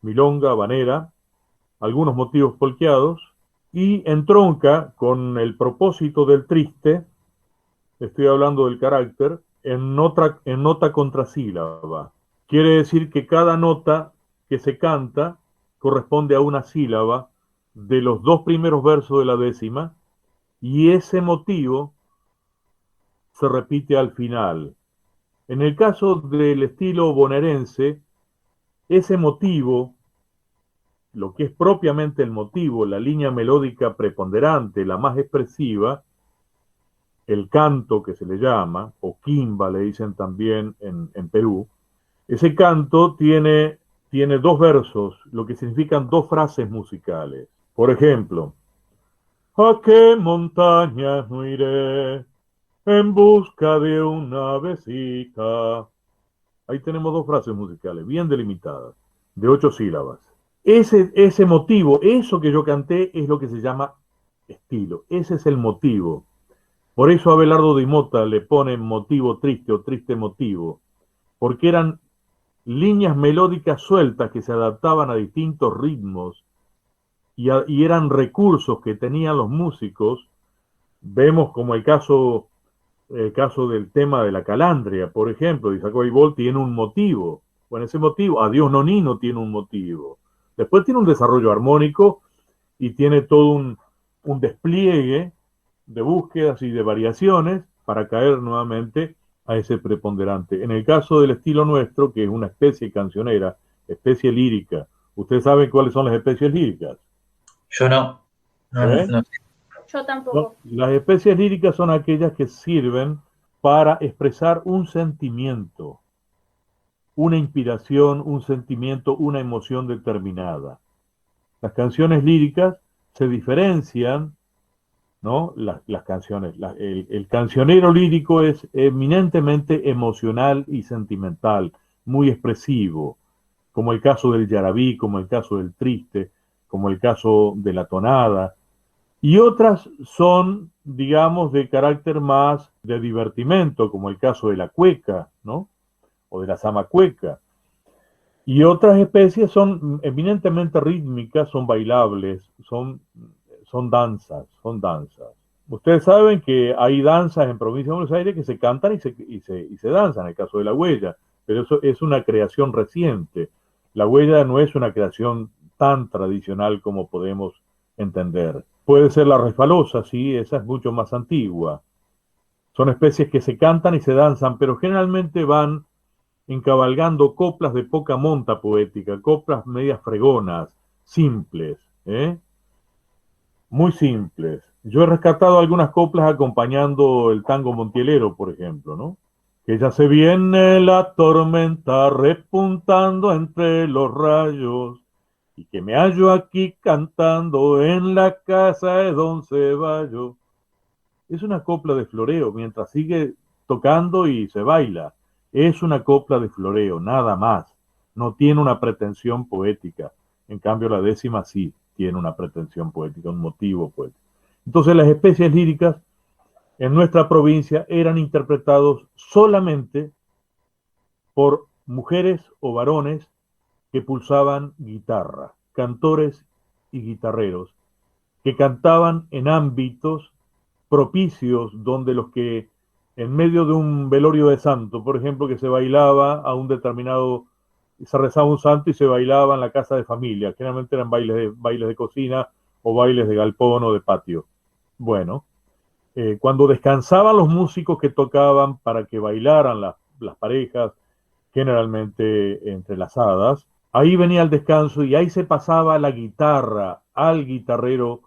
milonga, habanera, algunos motivos polqueados, y entronca con el propósito del triste, estoy hablando del carácter, en nota contrasílaba. Quiere decir que cada nota que se canta corresponde a una sílaba de los dos primeros versos de la décima, y ese motivo se repite al final. En el caso del estilo bonaerense, ese motivo, lo que es propiamente el motivo, la línea melódica preponderante, la más expresiva, el canto que se le llama, o quimba le dicen también en Perú, ese canto tiene dos versos, lo que significan dos frases musicales. Por ejemplo, ¿a qué montañas no iré en busca de una avecita? Ahí tenemos dos frases musicales, bien delimitadas, de 8 sílabas. Ese motivo, eso que yo canté, es lo que se llama estilo. Ese es el motivo. Por eso Abelardo de Mota le pone motivo triste o triste motivo, porque eran líneas melódicas sueltas que se adaptaban a distintos ritmos y eran recursos que tenían los músicos. Vemos como el caso del tema de la calandria, por ejemplo, de Isaac Boll tiene un motivo. Bueno, ese motivo, Adiós Nonino tiene un motivo. Después tiene un desarrollo armónico y tiene todo un despliegue de búsquedas y de variaciones para caer nuevamente a ese preponderante. En el caso del estilo nuestro, que es una especie cancionera, especie lírica, ¿ustedes saben cuáles son las especies líricas? Yo no. No. Yo tampoco. Las especies líricas son aquellas que sirven para expresar un sentimiento, una inspiración, un sentimiento, una emoción determinada. Las canciones líricas se diferencian, ¿no? Las canciones. El cancionero lírico es eminentemente emocional y sentimental, muy expresivo, como el caso del yarabí, como el caso del triste, como el caso de la tonada. Y otras son, digamos, de carácter más de divertimento, como el caso de la cueca, ¿no? O de la zamacueca. Y otras especies son eminentemente rítmicas, son bailables, son danzas. Ustedes saben que hay danzas en Provincia de Buenos Aires que se cantan y se danzan, en el caso de la huella, pero eso es una creación reciente. La huella no es una creación tan tradicional como podemos entender. Puede ser la refalosa, sí, esa es mucho más antigua. Son especies que se cantan y se danzan, pero generalmente van encabalgando coplas de poca monta poética, coplas medias fregonas, simples, muy simples. Yo he rescatado algunas coplas acompañando el tango montielero, por ejemplo, ¿no? Que ya se viene la tormenta repuntando entre los rayos, y que me hallo aquí cantando en la casa de Don Ceballos. Es una copla de floreo, mientras sigue tocando y se baila. Es una copla de floreo, nada más. No tiene una pretensión poética. En cambio, la décima sí tiene una pretensión poética, un motivo poético. Entonces, las especies líricas en nuestra provincia eran interpretados solamente por mujeres o varones que pulsaban guitarra, cantores y guitarreros, que cantaban en ámbitos propicios donde los que en medio de un velorio de santo, por ejemplo, que se bailaba a un determinado, se rezaba un santo y se bailaba en la casa de familia, generalmente eran bailes de cocina o bailes de galpón o de patio. Bueno, cuando descansaban los músicos que tocaban para que bailaran las parejas, generalmente entrelazadas, ahí venía el descanso y ahí se pasaba la guitarra al guitarrero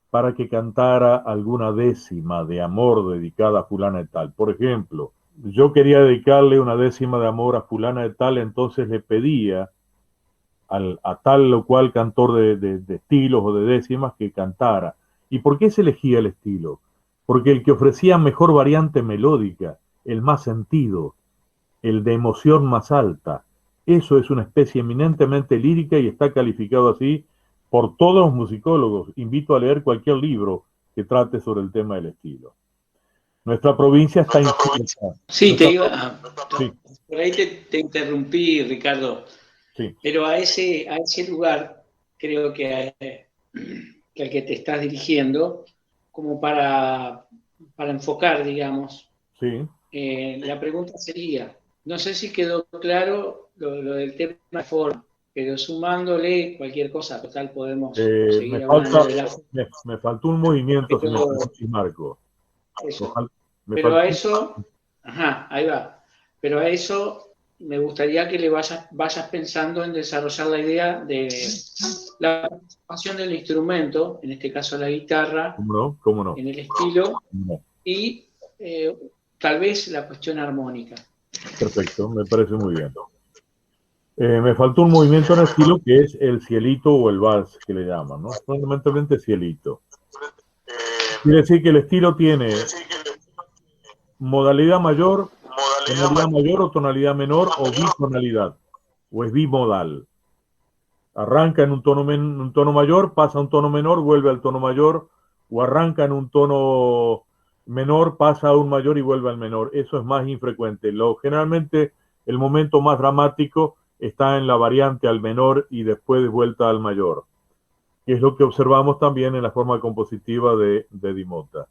para que cantara alguna décima de amor dedicada a fulana de tal. Por ejemplo, yo quería dedicarle una décima de amor a fulana de tal, entonces le pedía a tal o cual cantor de estilos o de décimas que cantara. ¿Y por qué se elegía el estilo? Porque el que ofrecía mejor variante melódica, el más sentido, el de emoción más alta, eso es una especie eminentemente lírica y está calificado así por todos los musicólogos. Invito a leer cualquier libro que trate sobre el tema del estilo. Nuestra provincia está inscrita. Sí, Sí. Por ahí te interrumpí, Ricardo. Sí. Pero a ese lugar, creo que al que te estás dirigiendo, como para enfocar, digamos, Sí. La pregunta sería, no sé si quedó claro lo del tema de forma. pero sumándole cualquier cosa, total podemos Me seguir hablando de la... me faltó un movimiento, si me Pero, permitís, Marco. eso. Me Pero faltó- a eso, ajá, ahí va. Pero a eso me gustaría que le vayas pensando en desarrollar la idea de la participación del instrumento, en este caso la guitarra, ¿Cómo no? ¿Cómo no? en el estilo, No. y tal vez la cuestión armónica. Perfecto, me parece muy bien. Me faltó un movimiento en el estilo que es el cielito o el vals, que le llaman, ¿no? Fundamentalmente cielito. Quiere decir que el estilo tiene modalidad mayor o tonalidad menor o bitonalidad, o es bimodal. Arranca en un tono mayor, pasa a un tono menor, vuelve al tono mayor, o arranca en un tono menor, pasa a un mayor y vuelve al menor. Eso es más infrecuente. Generalmente el momento más dramático está en la variante al menor y después de vuelta al mayor, que es lo que observamos también en la forma compositiva de Di Motta.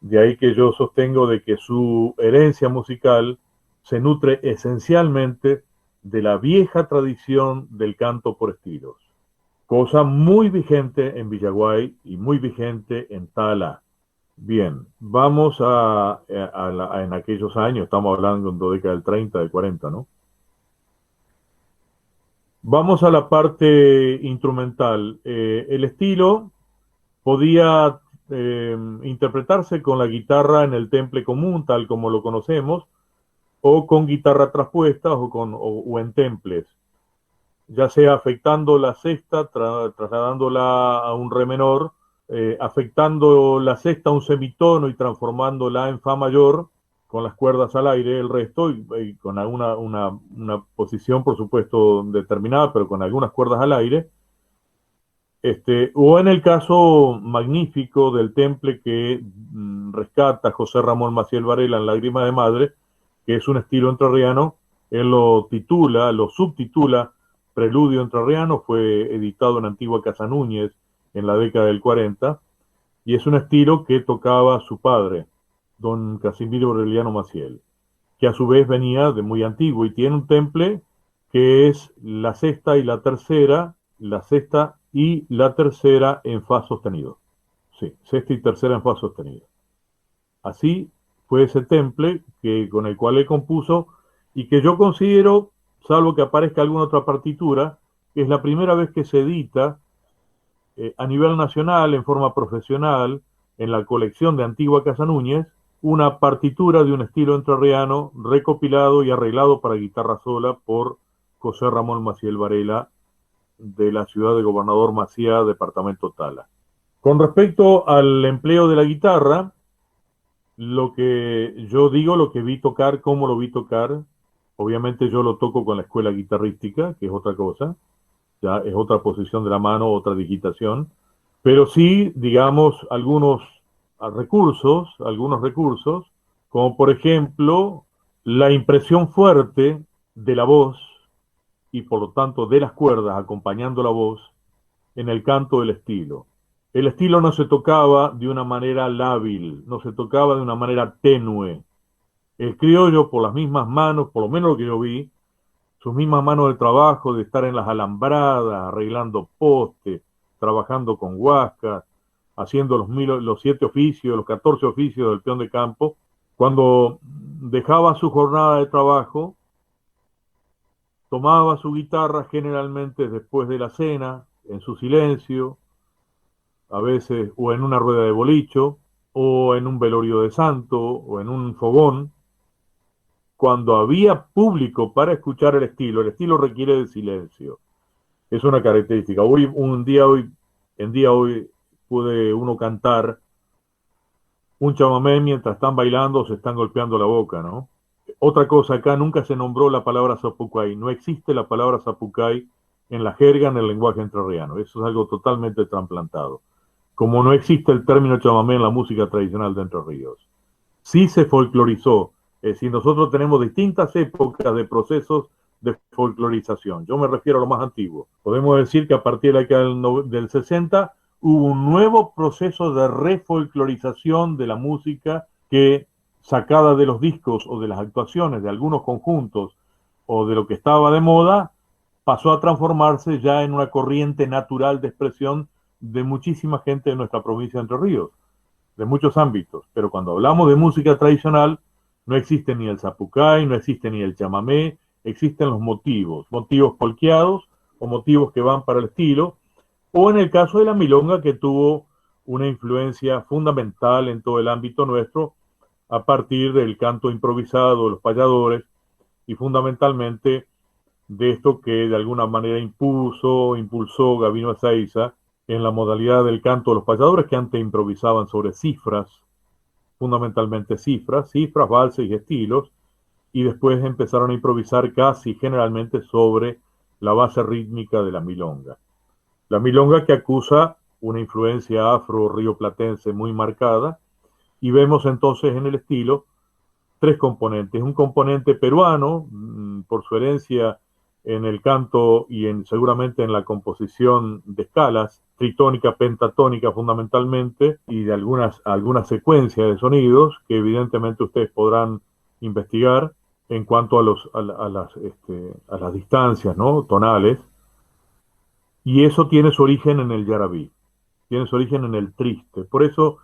De ahí que yo sostengo de que su herencia musical se nutre esencialmente de la vieja tradición del canto por estilos, cosa muy vigente en Villaguay y muy vigente en Tala. Bien, vamos en aquellos años, estamos hablando de la década del 30, del 40, ¿no? Vamos a la parte instrumental. El estilo podía interpretarse con la guitarra en el temple común, tal como lo conocemos, o con guitarra traspuesta o en temples, ya sea afectando la sexta, trasladándola a un re menor, afectando la sexta a un semitono y transformándola en fa mayor, con las cuerdas al aire, el resto, y con una posición, por supuesto, determinada, pero con algunas cuerdas al aire. O en el caso magnífico del temple que rescata José Ramón Maciel Varela en Lágrima de Madre, que es un estilo entrerriano, él lo subtitula Preludio Entrerriano, fue editado en Antigua Casa Núñez en la década del 40, y es un estilo que tocaba su padre, don Casimiro Aureliano Maciel, que a su vez venía de muy antiguo, y tiene un temple que es la sexta y la tercera en fa sostenido. Sí, sexta y tercera en fa sostenido. Así fue ese temple con el cual él compuso y que yo considero, salvo que aparezca alguna otra partitura, que es la primera vez que se edita a nivel nacional, en forma profesional, en la colección de Antigua Casa Núñez, una partitura de un estilo entrerriano recopilado y arreglado para guitarra sola por José Ramón Maciel Varela, de la ciudad de Gobernador Maciá, departamento Tala. Con respecto al empleo de la guitarra, lo que yo digo, lo que vi tocar, cómo lo vi tocar, obviamente yo lo toco con la escuela guitarrística, que es otra cosa, ya es otra posición de la mano, otra digitación, pero sí, digamos, algunos recursos, como por ejemplo la impresión fuerte de la voz y por lo tanto de las cuerdas acompañando la voz en el canto del estilo. El estilo no se tocaba de una manera lábil, no se tocaba de una manera tenue. El criollo, por las mismas manos, por lo menos lo que yo vi, sus mismas manos de trabajo, de estar en las alambradas, arreglando postes, trabajando con huascas, haciendo los 7 oficios, los 14 oficios del peón de campo, cuando dejaba su jornada de trabajo, tomaba su guitarra generalmente después de la cena, en su silencio, a veces o en una rueda de bolicho, o en un velorio de santo, o en un fogón, cuando había público para escuchar el estilo requiere de silencio. Es una característica. En día hoy puede uno cantar un chamamé mientras están bailando o se están golpeando la boca, ¿no? Otra cosa, acá nunca se nombró la palabra zapucay. No existe la palabra zapucay en la jerga, en el lenguaje entrerriano. Eso es algo totalmente trasplantado. Como no existe el término chamamé en la música tradicional de Entre Ríos. Sí se folclorizó. Es decir, nosotros tenemos distintas épocas de procesos de folclorización. Yo me refiero a lo más antiguo. Podemos decir que a partir de la década del 60 hubo un nuevo proceso de refolclorización de la música que, sacada de los discos o de las actuaciones de algunos conjuntos o de lo que estaba de moda, pasó a transformarse ya en una corriente natural de expresión de muchísima gente de nuestra provincia de Entre Ríos, de muchos ámbitos. Pero cuando hablamos de música tradicional, no existe ni el zapucay, no existe ni el chamamé, existen los motivos polqueados o motivos que van para el estilo, o en el caso de la milonga, que tuvo una influencia fundamental en todo el ámbito nuestro a partir del canto improvisado de los payadores y fundamentalmente de esto que de alguna manera impulsó Gabino Ezeiza en la modalidad del canto de los payadores, que antes improvisaban sobre cifras, fundamentalmente cifras, valses y estilos, y después empezaron a improvisar casi generalmente sobre la base rítmica de la milonga. La milonga que acusa una influencia afro-rioplatense muy marcada, y vemos entonces en el estilo tres componentes. Un componente peruano, por su herencia en el canto y seguramente en la composición de escalas, tritónica, pentatónica fundamentalmente, y de algunas secuencias de sonidos que evidentemente ustedes podrán investigar en cuanto a las distancias, ¿no?, tonales. Y eso tiene su origen en el yarabí, tiene su origen en el triste. Por eso,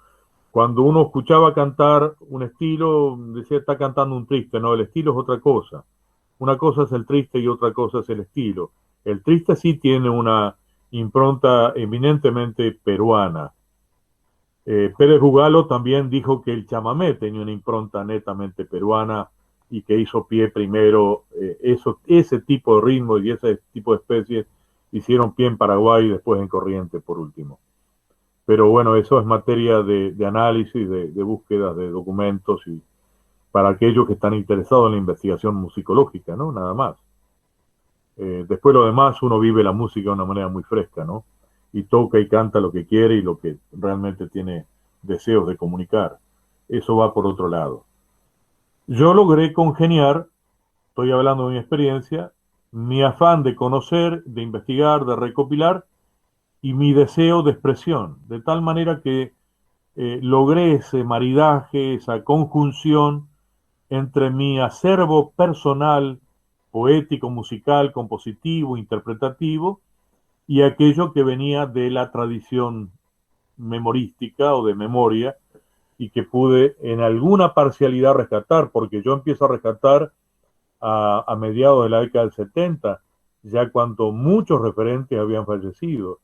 cuando uno escuchaba cantar un estilo, decía, está cantando un triste. No, el estilo es otra cosa. Una cosa es el triste y otra cosa es el estilo. El triste sí tiene una impronta eminentemente peruana. Pérez Bugalo también dijo que el chamamé tenía una impronta netamente peruana y que hizo pie primero, ese tipo de ritmo y ese tipo de especies hicieron pie en Paraguay y después en Corrientes por último. Pero bueno, eso es materia de análisis, de búsquedas de documentos y para aquellos que están interesados en la investigación musicológica, ¿no? Nada más. Después lo demás, uno vive la música de una manera muy fresca, ¿no? Y toca y canta lo que quiere y lo que realmente tiene deseos de comunicar. Eso va por otro lado. Yo logré congeniar, estoy hablando de mi experiencia, mi afán de conocer, de investigar, de recopilar y mi deseo de expresión, de tal manera que logré ese maridaje, esa conjunción entre mi acervo personal, poético, musical, compositivo, interpretativo, y aquello que venía de la tradición memorística o de memoria, y que pude en alguna parcialidad rescatar, porque yo empiezo a rescatar a mediados de la década del 70, ya cuando muchos referentes habían fallecido.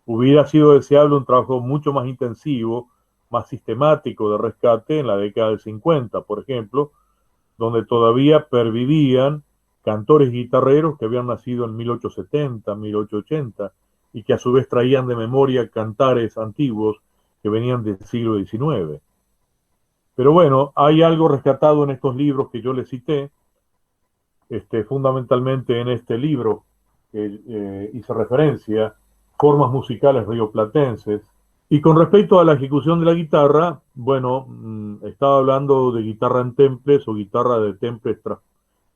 Hubiera sido deseable un trabajo mucho más intensivo, más sistemático de rescate en la década del 50, por ejemplo, donde todavía pervivían cantores guitarreros que habían nacido en 1870, 1880, y que a su vez traían de memoria cantares antiguos que venían del siglo XIX. Pero bueno, hay algo rescatado en estos libros que yo les cité, fundamentalmente en este libro que hice referencia, Formas musicales rioplatenses. Y con respecto a la ejecución de la guitarra, bueno, estaba hablando de guitarra en temples o guitarra de temples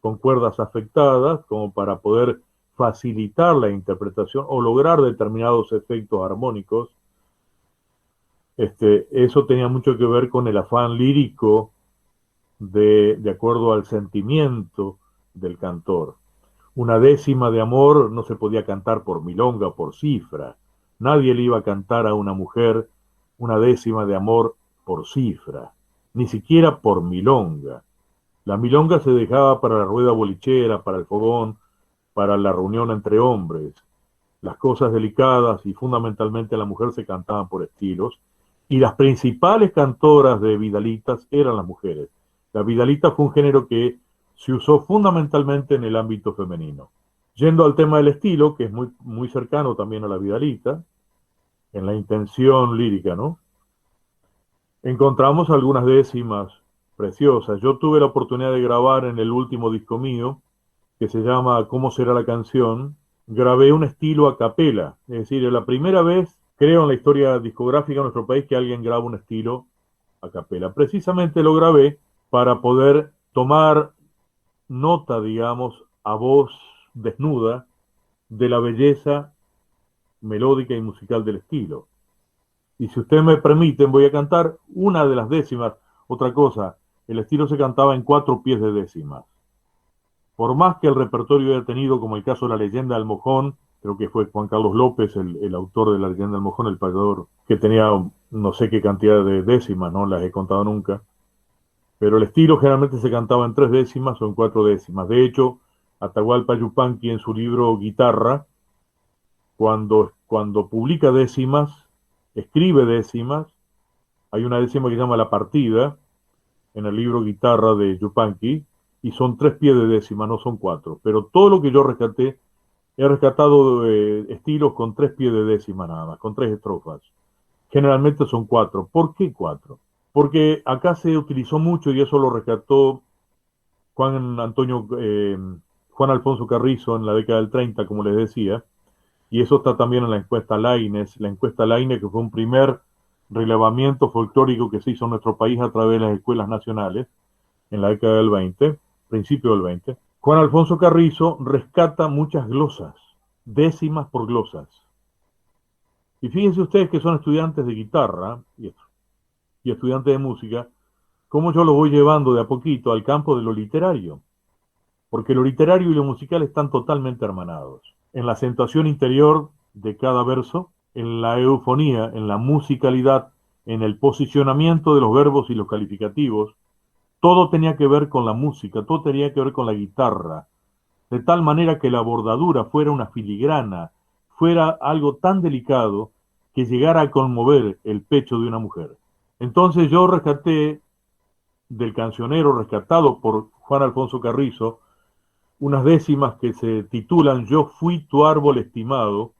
con cuerdas afectadas, como para poder facilitar la interpretación o lograr determinados efectos armónicos. Eso tenía mucho que ver con el afán lírico de acuerdo al sentimiento del cantor. Una décima de amor no se podía cantar por milonga, por cifra. Nadie le iba a cantar a una mujer una décima de amor por cifra, ni siquiera por milonga. La milonga se dejaba para la rueda bolichera, para el fogón, para la reunión entre hombres. Las cosas delicadas y fundamentalmente la mujer se cantaban por estilos, y las principales cantoras de vidalitas eran las mujeres. La vidalita fue un género que se usó fundamentalmente en el ámbito femenino. Yendo al tema del estilo, que es muy, muy cercano también a la vidalita, en la intención lírica, ¿no? Encontramos algunas décimas preciosas. Yo tuve la oportunidad de grabar en el último disco mío, que se llama ¿Cómo será la canción? Grabé un estilo a capela, es decir, es la primera vez, creo, en la historia discográfica de nuestro país que alguien graba un estilo a capela. Precisamente lo grabé para poder tomar nota, digamos, a voz desnuda de la belleza melódica y musical del estilo. Y si ustedes me permiten, voy a cantar una de las décimas. Otra cosa, el estilo se cantaba en 4 pies de décimas. por más que el repertorio haya tenido, como el caso de La Leyenda del Mojón, creo que fue Juan Carlos López, el autor de La Leyenda del Mojón, el payador, que tenía no sé qué cantidad de décimas, no las he contado nunca, pero el estilo generalmente se cantaba en 3 décimas o en 4 décimas. De hecho, Atahualpa Yupanqui en su libro Guitarra, cuando publica décimas, escribe décimas, hay una décima que se llama La Partida, en el libro Guitarra de Yupanqui, y son 3 pies de décima, no son 4. Pero todo lo que yo rescaté, he rescatado estilos con 3 pies de décima nada más, con 3 estrofas. Generalmente son 4. ¿Por qué 4? Porque acá se utilizó mucho, y eso lo rescató Juan Alfonso Carrizo en la década del 30, como les decía, y eso está también en la encuesta Laínez, que fue un primer relevamiento folclórico que se hizo en nuestro país a través de las escuelas nacionales en la década del 20, principio del 20. Juan Alfonso Carrizo rescata muchas glosas, décimas por glosas. Y fíjense ustedes que son estudiantes de guitarra y estudiantes de música, cómo yo los voy llevando de a poquito al campo de lo literario. Porque lo literario y lo musical están totalmente hermanados. En la acentuación interior de cada verso, en la eufonía, en la musicalidad, en el posicionamiento de los verbos y los calificativos, todo tenía que ver con la música, todo tenía que ver con la guitarra, de tal manera que la bordadura fuera una filigrana, fuera algo tan delicado que llegara a conmover el pecho de una mujer. Entonces yo rescaté del cancionero rescatado por Juan Alfonso Carrizo unas décimas que se titulan Yo fui tu árbol estimado,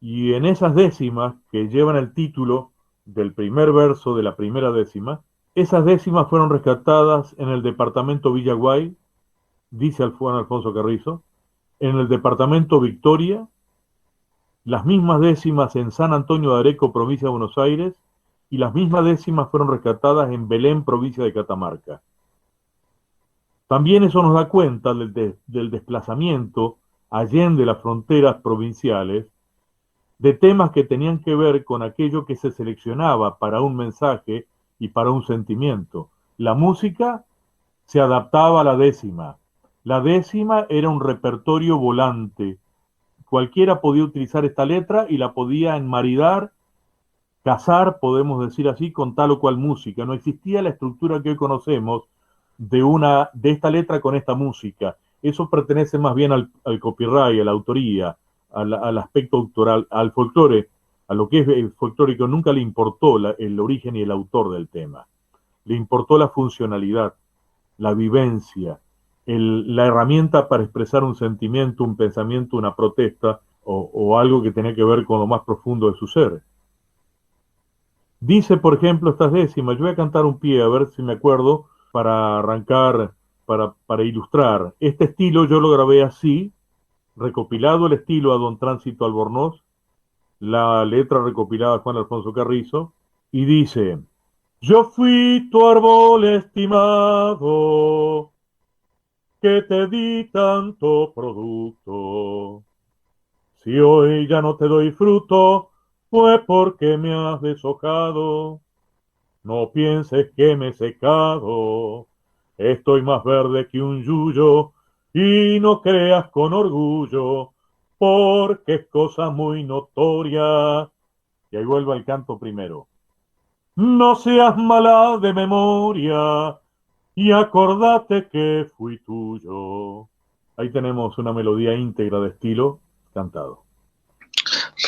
y en esas décimas que llevan el título del primer verso de la primera décima, esas décimas fueron rescatadas en el departamento Villaguay, dice Juan Alfonso Carrizo, en el departamento Victoria, las mismas décimas en San Antonio de Areco, provincia de Buenos Aires, y las mismas décimas fueron rescatadas en Belén, provincia de Catamarca. También eso nos da cuenta del desplazamiento allende las fronteras provinciales de temas que tenían que ver con aquello que se seleccionaba para un mensaje y para un sentimiento. La música se adaptaba a la décima. La décima era un repertorio volante. Cualquiera podía utilizar esta letra y la podía enmaridar, casar, podemos decir así, con tal o cual música. No existía la estructura que hoy conocemos de esta letra con esta música. Eso pertenece más bien al copyright, a la autoría, al aspecto autoral, al folclore, a lo que es el folclórico. Nunca le importó el origen y el autor del tema. Le importó la funcionalidad, la vivencia, la herramienta para expresar un sentimiento, un pensamiento, una protesta o algo que tenía que ver con lo más profundo de su ser. Dice, por ejemplo, estas décimas, yo voy a cantar un pie, a ver si me acuerdo, para arrancar, para ilustrar. Este estilo yo lo grabé así, recopilado el estilo a Don Tránsito Albornoz, la letra recopilada a Juan Alfonso Carrizo, y dice: yo fui tu árbol estimado, que te di tanto producto. Si hoy ya no te doy fruto, fue porque me has deshojado. No pienses que me he secado, estoy más verde que un yuyo, y no creas con orgullo, porque es cosa muy notoria. Y ahí vuelvo al canto primero. No seas mala de memoria, y acordate que fui tuyo. Ahí tenemos una melodía íntegra de estilo cantado.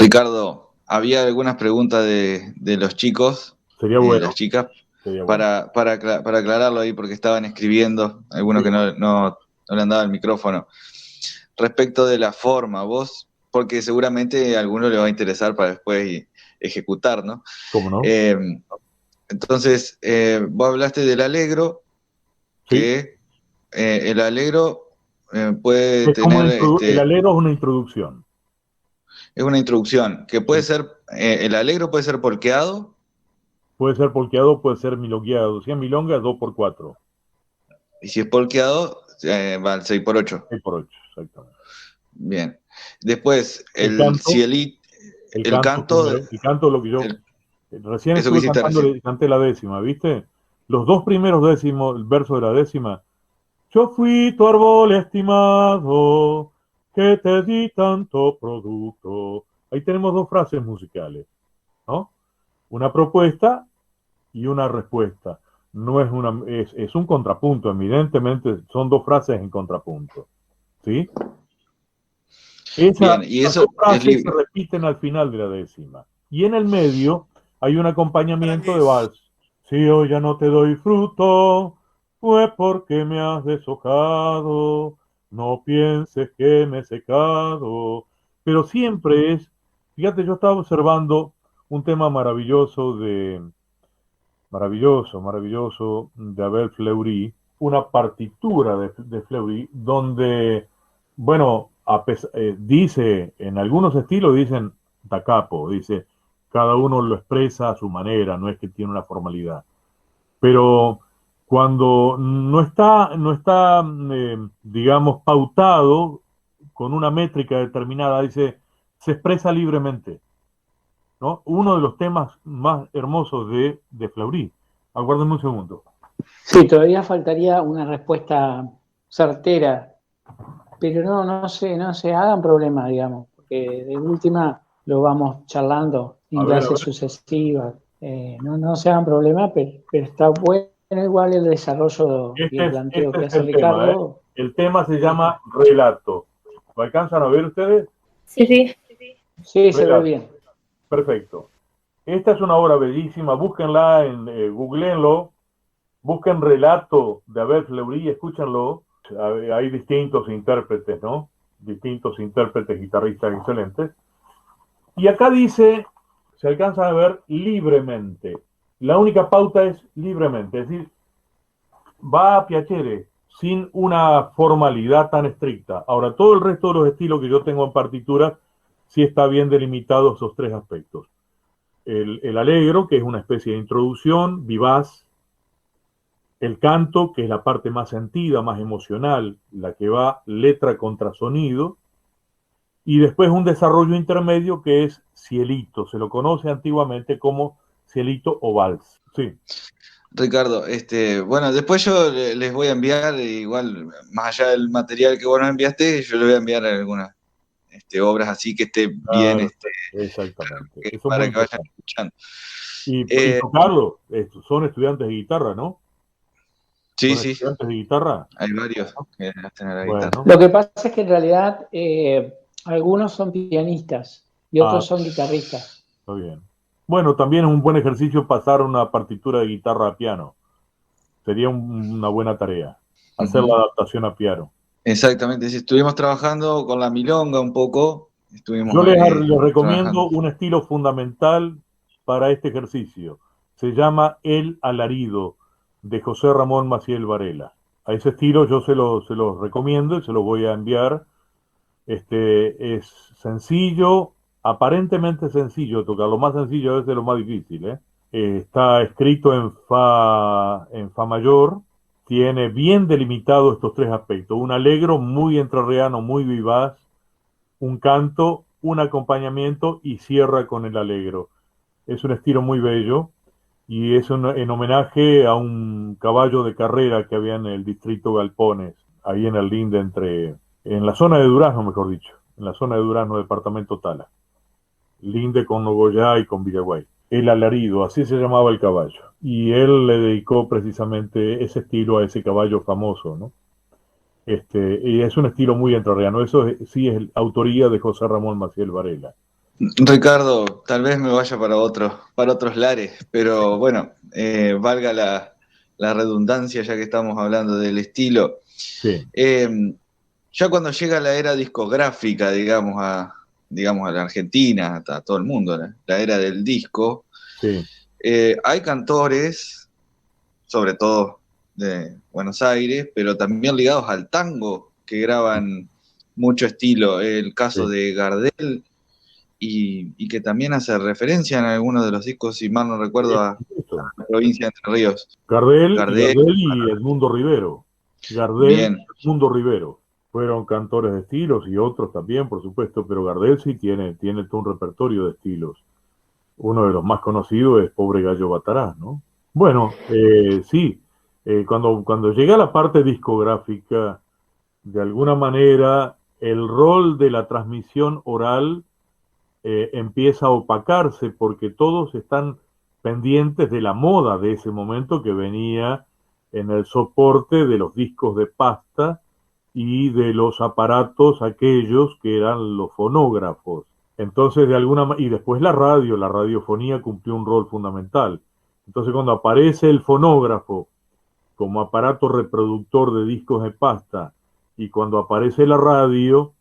Ricardo, había algunas preguntas de los chicos, Sería bueno. las chicas, sería bueno. para aclararlo ahí, porque estaban escribiendo, algunos Sí. que no le han dado el micrófono. Respecto de la forma, vos, porque seguramente a algunos les va a interesar para después ejecutar, ¿no? ¿Cómo no? Entonces, vos hablaste del alegro, Sí. que el alegro puede tener... El alero es una introducción. Es una introducción, que puede ser, el alegro puede ser polqueado. Puede ser polqueado, puede ser milongueado. Si es milonga, es 2x4. Y si es polqueado, va al 6x8. 6x8, exactamente. Bien. Después, el canto lo que yo... recién eso que estuve hiciste cantando, recién. canté la décima, ¿viste? Los 2 primeros décimos, el verso de la décima, Yo fui tu árbol estimado, que te di tanto producto. Ahí tenemos dos frases musicales, ¿no? Una propuesta y una respuesta. No es una, es un contrapunto, evidentemente son dos frases en contrapunto, ¿sí? Bien, y Esas eso dos es frases se libre. repiten al final de la décima. Y en el medio hay un acompañamiento de vals. Si hoy ya no te doy fruto, fue porque me has deshojado. No pienses que me he secado. Pero siempre es, fíjate, yo estaba observando un tema maravilloso de Abel Fleury, una partitura de Fleury, donde, bueno, dice, en algunos estilos dicen da capo, dice, cada uno lo expresa a su manera, no es que tiene una formalidad. Pero cuando no está, digamos, pautado con una métrica determinada, dice, se expresa libremente, ¿no? Uno de los temas más hermosos de Fleury. Aguárdenme un segundo. Sí, todavía faltaría una respuesta certera, pero no se hagan problemas, digamos, porque de última lo vamos charlando A en ver, a clases ver. sucesivas. No se hagan problemas, pero está bueno igual el desarrollo y el planteo Este que es hace el tema, ¿eh? Ricardo. El tema se llama relato. ¿Lo alcanzan a ver ustedes? Sí, sí. Sí, se ve Relato. bien. Perfecto. Esta es una obra bellísima. Búsquenla, googleenlo. Busquen relato de Abel Fleury, escúchenlo. Hay distintos intérpretes, ¿no? Distintos intérpretes, guitarristas excelentes. Y acá dice, se alcanza a ver libremente. La única pauta es libremente, es decir, va a piacere, sin una formalidad tan estricta. Ahora, todo el resto de los estilos que yo tengo en partituras, sí está bien delimitado esos tres aspectos. El allegro, que es una especie de introducción, vivaz. El canto, que es la parte más sentida, más emocional, la que va letra contra sonido. Y después un desarrollo intermedio que es cielito. Se lo conoce antiguamente como cielito o vals. Sí. Ricardo, bueno, después yo les voy a enviar, igual, más allá del material que vos nos enviaste, yo les voy a enviar algunas obras así que esté bien, Claro, exactamente. Eso es muy para que vayan importante. escuchando. Y tocarlo, son estudiantes de guitarra, ¿no? Sí, ¿Son sí, estudiantes de guitarra? hay varios que hacen la guitarra. Bueno. Lo que pasa es que en realidad algunos son pianistas y Ah, otros son guitarristas. está bien. Bueno, también es un buen ejercicio pasar una partitura de guitarra a piano. Sería una buena tarea. Hacer la adaptación a piano. Exactamente, sí, estuvimos trabajando con la milonga un poco, Yo estuvimos les recomiendo trabajando. un estilo fundamental para este ejercicio. Se llama El Alarido, de José Ramón Maciel Varela. A ese estilo yo se los recomiendo y se los voy a enviar. Es sencillo, aparentemente sencillo tocar. Lo más sencillo a veces es lo más difícil, ¿eh? Está escrito en fa mayor, tiene bien delimitado estos tres aspectos. Un allegro muy entrerriano, muy vivaz, un canto, un acompañamiento y cierra con el allegro. Es un estilo muy bello y es en homenaje a un caballo de carrera que había en el distrito Galpones, ahí en el linde en la zona de Durazno, mejor dicho, en la zona de Durazno, departamento Tala, linde con Nogoyá y con Villaguay. El alarido, así se llamaba el caballo. Y él le dedicó precisamente ese estilo a ese caballo famoso, ¿no? Y es un estilo muy entrerriano. Eso sí es autoría de José Ramón Maciel Varela. Ricardo, tal vez me vaya para otros lares, pero bueno, valga la redundancia ya que estamos hablando del estilo. Sí, Ya cuando llega la era discográfica, digamos a la Argentina, a todo el mundo, la era del disco, sí. hay cantores, sobre todo de Buenos Aires, pero también ligados al tango, que graban mucho estilo. El caso Sí. de Gardel y que también hace referencia en algunos de los discos, si mal no recuerdo, a Eso. la provincia de Entre Ríos. Gardel Gardel, y Edmundo Rivero. Gardel bien. y Edmundo Rivero. Fueron cantores de estilos y otros también, por supuesto, pero Gardel sí tiene todo un repertorio de estilos. Uno de los más conocidos es Pobre Gallo Batarás, ¿no? Bueno, sí, Cuando llega a la parte discográfica, de alguna manera el rol de la transmisión oral empieza a opacarse porque todos están pendientes de la moda de ese momento que venía en el soporte de los discos de pasta y de los aparatos aquellos que eran los fonógrafos. Entonces, y después la radiofonía cumplió un rol fundamental. Entonces, cuando aparece el fonógrafo como aparato reproductor de discos de pasta y cuando aparece la radio,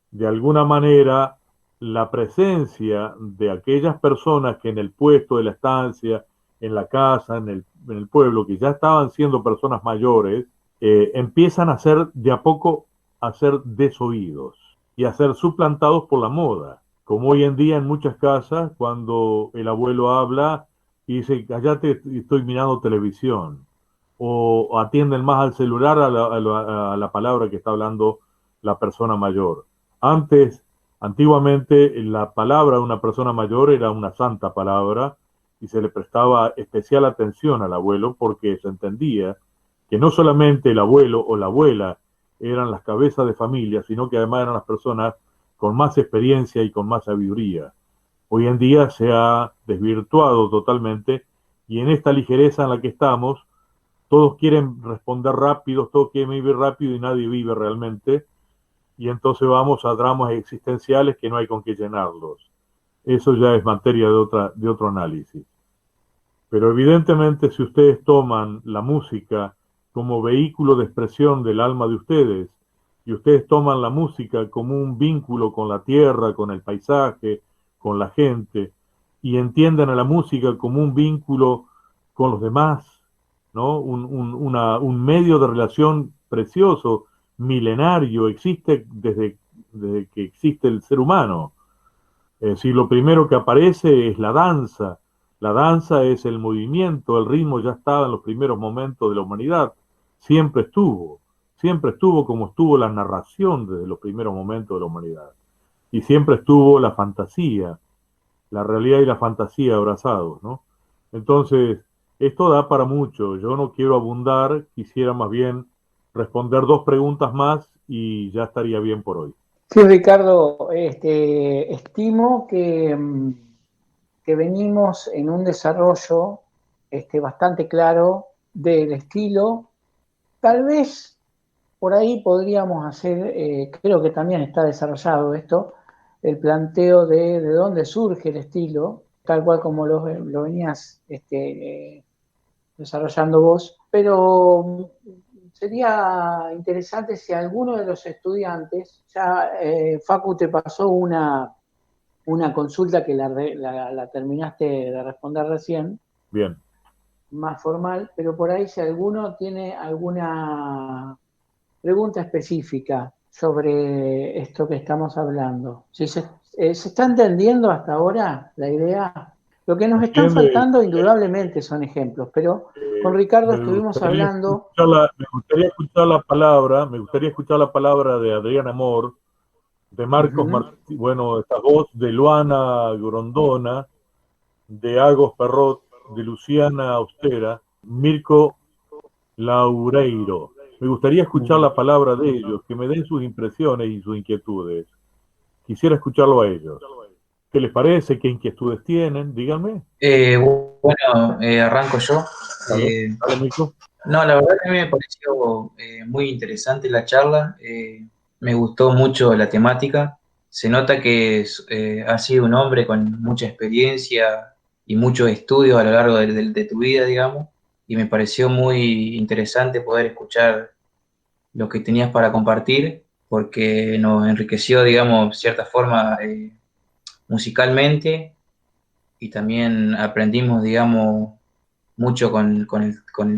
de alguna manera la presencia de aquellas personas que en el puesto de la estancia, en la casa, en el pueblo, que ya estaban siendo personas mayores, empiezan a ser de a poco a ser desoídos y a ser suplantados por la moda. Como hoy en día en muchas casas, cuando el abuelo habla y dice, cállate, estoy mirando televisión, o atienden más al celular a la palabra que está hablando la persona mayor. Antiguamente, la palabra de una persona mayor era una santa palabra y se le prestaba especial atención al abuelo porque se entendía que no solamente el abuelo o la abuela eran las cabezas de familia, sino que además eran las personas con más experiencia y con más sabiduría. Hoy en día se ha desvirtuado totalmente y en esta ligereza en la que estamos, todos quieren responder rápido, todos quieren vivir rápido y nadie vive realmente. Y entonces vamos a dramas existenciales que no hay con qué llenarlos. Eso ya es materia de otro análisis. Pero evidentemente si ustedes toman la música como vehículo de expresión del alma de ustedes, y ustedes toman la música como un vínculo con la tierra, con el paisaje, con la gente, y entienden a la música como un vínculo con los demás, ¿no? Un medio de relación precioso, milenario, existe desde que existe el ser humano. Es decir, lo primero que aparece es la danza. La danza es el movimiento, el ritmo ya estaba en los primeros momentos de la humanidad. Siempre estuvo como estuvo la narración desde los primeros momentos de la humanidad. Y siempre estuvo la fantasía, la realidad y la fantasía abrazados, ¿no? Entonces, esto da para mucho. Yo no quiero abundar, quisiera más bien responder 2 preguntas más y ya estaría bien por hoy. Sí, Ricardo, estimo que venimos en un desarrollo bastante claro del estilo. Tal vez por ahí podríamos hacer, creo que también está desarrollado esto, el planteo de dónde surge el estilo, tal cual como lo venías desarrollando vos, pero sería interesante si alguno de los estudiantes, ya Facu te pasó una consulta que la terminaste de responder recién, Bien. más formal, pero por ahí si alguno tiene alguna pregunta específica sobre esto que estamos hablando. Si se está entendiendo hasta ahora la idea. Lo que nos están faltando indudablemente son ejemplos, pero con Ricardo estuvimos hablando. Me gustaría escuchar la palabra de Adriana Amor, de Marcos Martí, bueno, esta voz de Luana Grondona, de Agos Perrot, de Luciana Austera, Mirko Laureiro. Me gustaría escuchar la palabra de ellos, que me den sus impresiones y sus inquietudes. Quisiera escucharlo a ellos. ¿Qué les parece? ¿Qué inquietudes tienen? Díganme. Bueno, arranco yo. Dale, Mirko. No, la verdad que a mí me pareció muy interesante la charla. Me gustó mucho la temática. Se nota que has sido un hombre con mucha experiencia y muchos estudios a lo largo de tu vida, digamos. Y me pareció muy interesante poder escuchar lo que tenías para compartir, porque nos enriqueció, digamos, de cierta forma, musicalmente, y también aprendimos, digamos, mucho con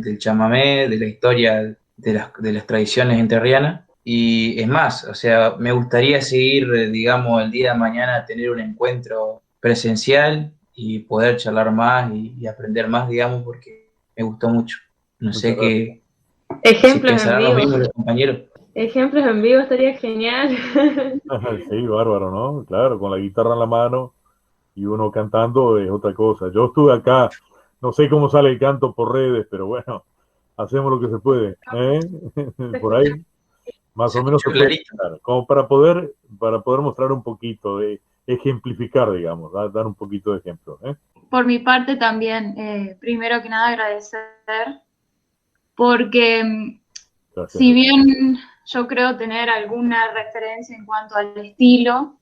el chamamé, de la historia de las tradiciones entrerrianas. Y es más, o sea, me gustaría seguir, digamos, el día de mañana tener un encuentro presencial y poder charlar más y aprender más, digamos, porque me gustó mucho. No sé qué. Ejemplos si pensarán en lo vivo. mismo los compañeros. Ejemplos en vivo estaría genial. Sí, bárbaro, ¿no? Claro, con la guitarra en la mano y uno cantando es otra cosa. Yo estuve acá, no sé cómo sale el canto por redes, pero bueno, hacemos lo que se puede, ¿eh? Por ahí, más o menos se puede clarito. explicar, como para poder mostrar un poquito, de ejemplificar, digamos, dar un poquito de ejemplo, ¿eh? Por mi parte también, primero que nada agradecer, porque Gracias. si bien yo creo tener alguna referencia en cuanto al estilo,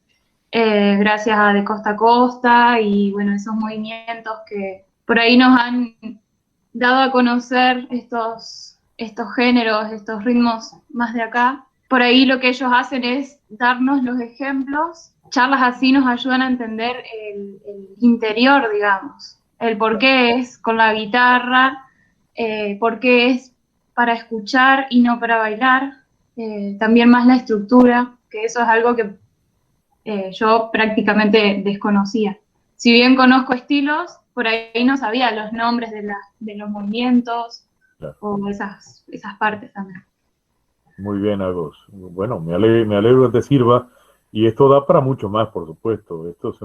gracias a De Costa a Costa y bueno, esos movimientos que por ahí nos han dado a conocer estos géneros, estos ritmos más de acá. Por ahí lo que ellos hacen es darnos los ejemplos, charlas así nos ayudan a entender el interior, digamos, el por qué es con la guitarra, por qué es para escuchar y no para bailar, también más la estructura, que eso es algo que yo prácticamente desconocía. Si bien conozco estilos, por ahí no sabía los nombres de los movimientos, claro, o esas partes también. Muy bien, Agos. Bueno, me alegro que te sirva, y esto da para mucho más, por supuesto. Esto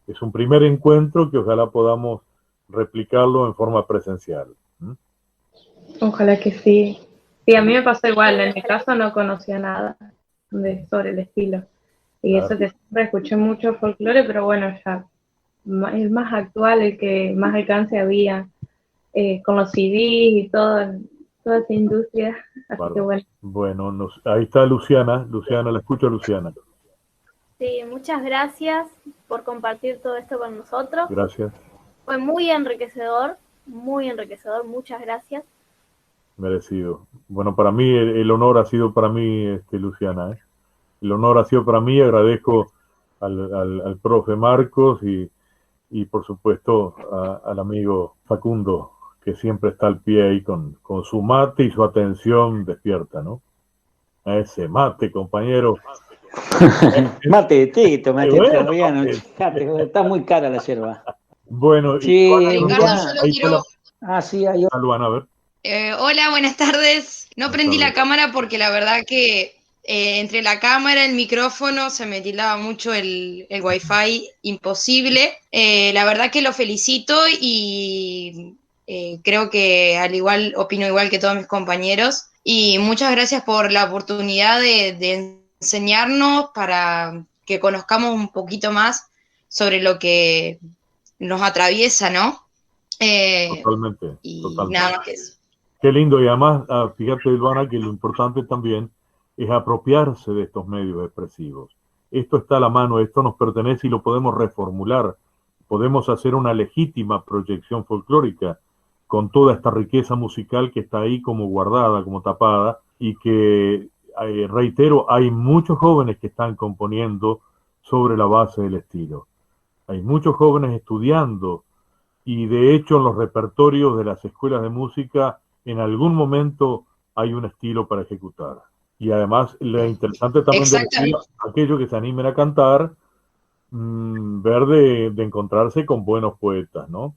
es un primer encuentro que ojalá podamos replicarlo en forma presencial. Ojalá que sí. Sí, a mí me pasó igual, en mi caso no conocía nada sobre el estilo. Y Claro. eso que siempre escuché mucho folclore, pero bueno, ya el más actual, el que más alcance había, con los CDs y toda esa industria. Así que bueno. Bueno, ahí está Luciana. Luciana, la escucho, Luciana. Sí, muchas gracias por compartir todo esto con nosotros. Gracias. Fue muy enriquecedor, muchas gracias. Merecido. Bueno, para mí el honor ha sido para mí, Luciana, ¿eh? El honor ha sido para mí. Agradezco al profe Marcos y por supuesto al amigo Facundo, que siempre está al pie ahí con su mate y su atención despierta, ¿no? A ese mate, compañero. Mate, Tito, mate terriano, está muy cara la yerba. Bueno, sí, Ricardo, yo lo quiero... sí, hay otra. Luana, a ver. Hola, buenas tardes. No prendí la cámara porque la verdad que entre la cámara, el micrófono, se me tildaba mucho el wifi, imposible. La verdad que lo felicito y creo que opino igual que todos mis compañeros. Y muchas gracias por la oportunidad de enseñarnos para que conozcamos un poquito más sobre lo que nos atraviesa, ¿no? Totalmente. Nada más que eso. Qué lindo, y además, fíjate, Luana, que lo importante también es apropiarse de estos medios expresivos. Esto está a la mano, esto nos pertenece y lo podemos reformular. Podemos hacer una legítima proyección folclórica con toda esta riqueza musical que está ahí como guardada, como tapada, y que, reitero, hay muchos jóvenes que están componiendo sobre la base del estilo. Hay muchos jóvenes estudiando, y de hecho en los repertorios de las escuelas de música en algún momento hay un estilo para ejecutar. Y además lo interesante también de aquellos que se animen a cantar, ver de encontrarse con buenos poetas, ¿no?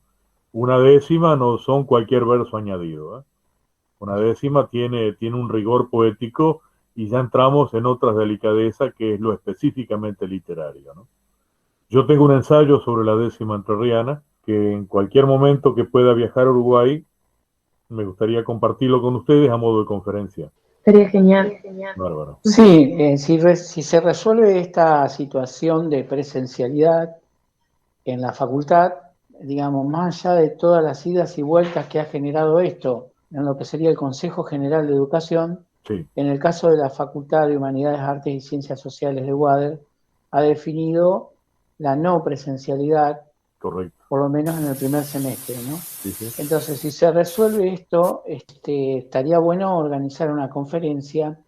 Una décima no son cualquier verso añadido, ¿eh? Una décima tiene un rigor poético, y ya entramos en otras delicadezas que es lo específicamente literario, ¿no? Yo tengo un ensayo sobre la décima entrerriana que en cualquier momento que pueda viajar a Uruguay me gustaría compartirlo con ustedes a modo de conferencia. Sería genial. Bárbaro. Sí, si se resuelve esta situación de presencialidad en la facultad, digamos, más allá de todas las idas y vueltas que ha generado esto en lo que sería el Consejo General de Educación, sí, en el caso de la Facultad de Humanidades, Artes y Ciencias Sociales de UADER, ha definido la no presencialidad. Correcto. Por lo menos en el primer semestre, ¿no? Sí, sí. Entonces, si se resuelve esto, estaría bueno organizar una conferencia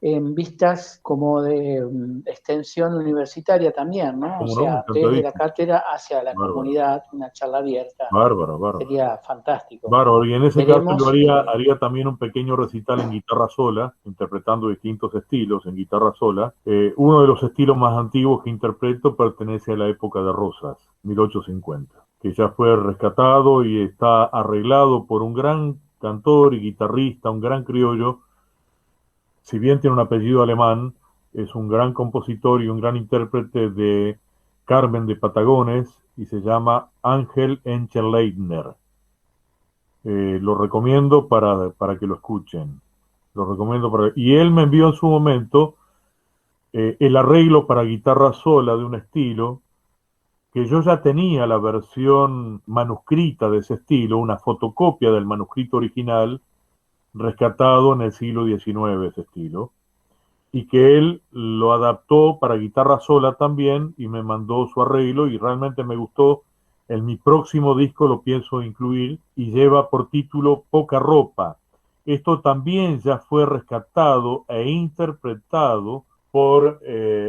en vistas como de extensión universitaria también, ¿no? O sea, desde la cátedra hacia la comunidad, una charla abierta. Bárbaro. Sería fantástico. Bárbaro, y en ese caso yo haría también un pequeño recital en guitarra sola, interpretando distintos estilos en guitarra sola. Uno de los estilos más antiguos que interpreto pertenece a la época de Rosas, 1850, que ya fue rescatado y está arreglado por un gran cantor y guitarrista, un gran criollo. Si bien tiene un apellido alemán, es un gran compositor y un gran intérprete de Carmen de Patagones, y se llama Ángel Encherleitner. Lo recomiendo para que lo escuchen. Lo recomiendo y él me envió en su momento el arreglo para guitarra sola de un estilo que yo ya tenía la versión manuscrita de ese estilo, una fotocopia del manuscrito original, rescatado en el siglo XIX ese estilo, y que él lo adaptó para guitarra sola también y me mandó su arreglo y realmente me gustó. En mi próximo disco lo pienso incluir y lleva por título Poca Ropa. Esto también ya fue rescatado e interpretado por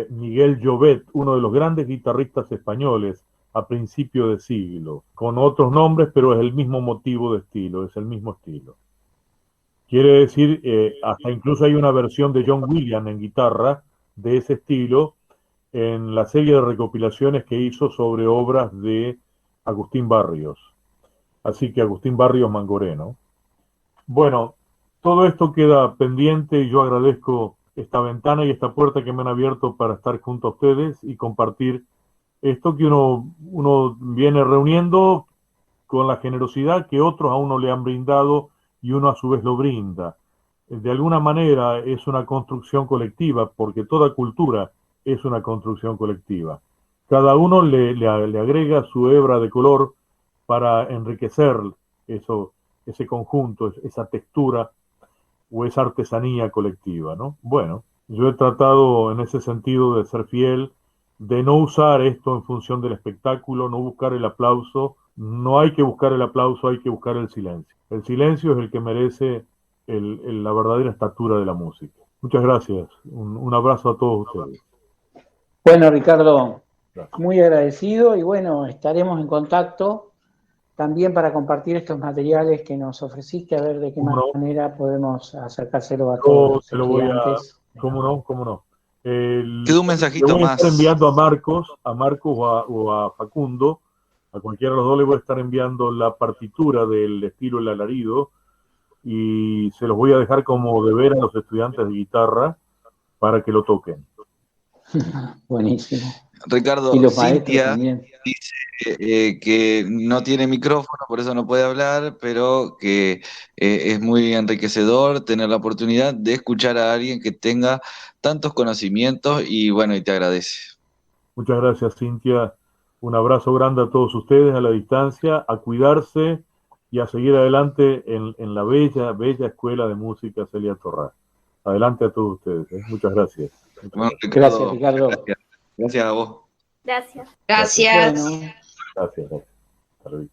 Miguel Llobet, uno de los grandes guitarristas españoles a principio de siglo, con otros nombres, pero es el mismo motivo de estilo, es el mismo estilo. Quiere decir, hasta incluso hay una versión de John Williams en guitarra de ese estilo en la serie de recopilaciones que hizo sobre obras de Agustín Barrios. Así que Agustín Barrios Mangoreno. Bueno, todo esto queda pendiente y yo agradezco esta ventana y esta puerta que me han abierto para estar junto a ustedes y compartir esto que uno viene reuniendo con la generosidad que otros a uno le han brindado y uno a su vez lo brinda. De alguna manera es una construcción colectiva, porque toda cultura es una construcción colectiva. Cada uno le agrega su hebra de color para enriquecer ese conjunto, esa textura o esa artesanía colectiva, ¿no? Bueno, yo he tratado en ese sentido de ser fiel, de no usar esto en función del espectáculo, no buscar el aplauso. No hay que buscar el aplauso, hay que buscar el silencio. El silencio es el que merece la verdadera estatura de la música. Muchas gracias. Un abrazo a todos ustedes. Bueno, Ricardo, muy agradecido y bueno, estaremos en contacto también para compartir estos materiales que nos ofreciste, a ver de qué manera podemos acercárselo a todos los estudiantes. ¿Cómo no? Quedó un mensajito le voy a más. estar enviando a Marcos o a Facundo, a cualquiera de los dos le voy a estar enviando la partitura del estilo El Alarido y se los voy a dejar como deber a los estudiantes de guitarra para que lo toquen. Buenísimo. Ricardo, Y los Cintia también dice que no tiene micrófono, por eso no puede hablar, pero que es muy enriquecedor tener la oportunidad de escuchar a alguien que tenga tantos conocimientos y bueno, y te agradece. Muchas gracias, Cintia. Un abrazo grande a todos ustedes a la distancia, a cuidarse y a seguir adelante en la bella escuela de música Celia Torrá. Adelante a todos ustedes. Muchas gracias. Bueno, Ricardo, gracias, Ricardo. Gracias a vos. Gracias. Gracias. Bueno. Gracias. Hasta luego.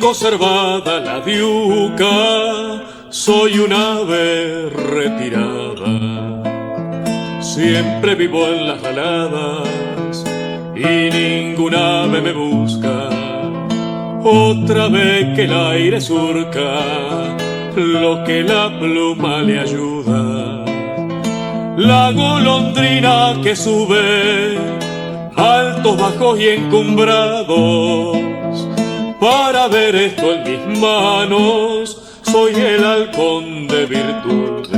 conservada la diuca, soy un ave retirada. Siempre vivo en las aladas y ningún ave me busca. Otra vez que el aire surca lo que la pluma le ayuda. La golondrina que sube altos, bajos y encumbrados, para ver esto en mis manos, soy el halcón de virtudes.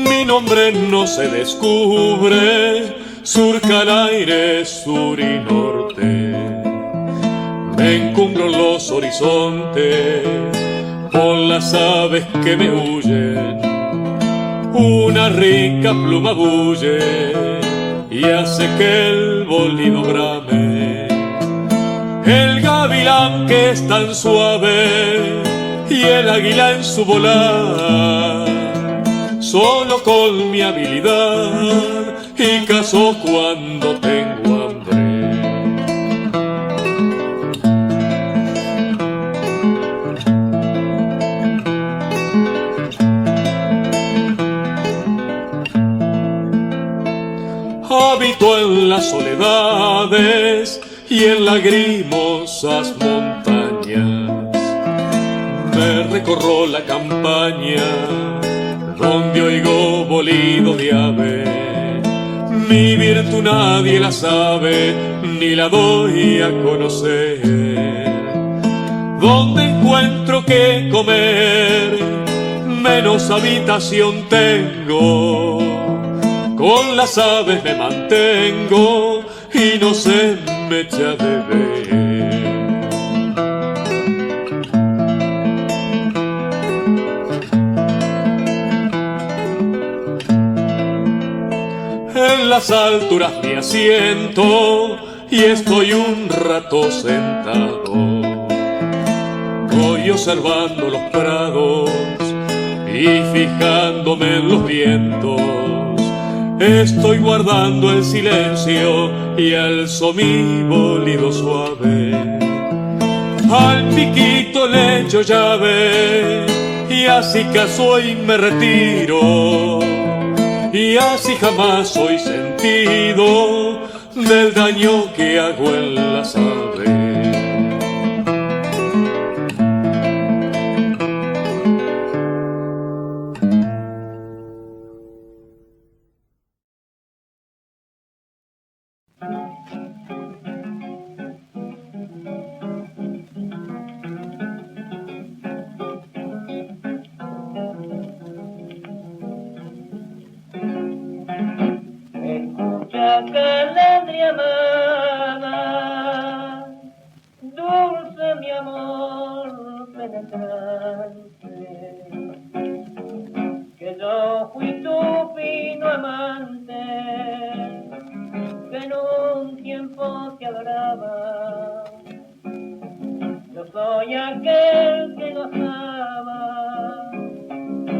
Mi nombre no se descubre, surca el aire sur y norte. Me encumbro en los horizontes por las aves que me huyen. Una rica pluma bulle y hace que el bolido brame. El gavilán que es tan suave y el águila en su volar. Solo con mi habilidad y cazo cuando tengo hambre. Habito en las soledades y en lagrimosas montañas. Me recorro la campaña donde oigo bolido de ave. Mi virtud nadie la sabe ni la doy a conocer. Donde encuentro que comer, menos habitación tengo. Con las aves me mantengo y no se me echa de ver. En las alturas me asiento y estoy un rato sentado. Voy observando los prados y fijándome en los vientos. Estoy guardando el silencio y alzo mi bolido suave. Al piquito le echo llave y así caso y me retiro. Y así jamás soy sentido del daño que hago en las aves. Calandria amada, dulce mi amor penetrante, que yo fui tu fino amante, que en un tiempo te adoraba. Yo soy aquel que gozaba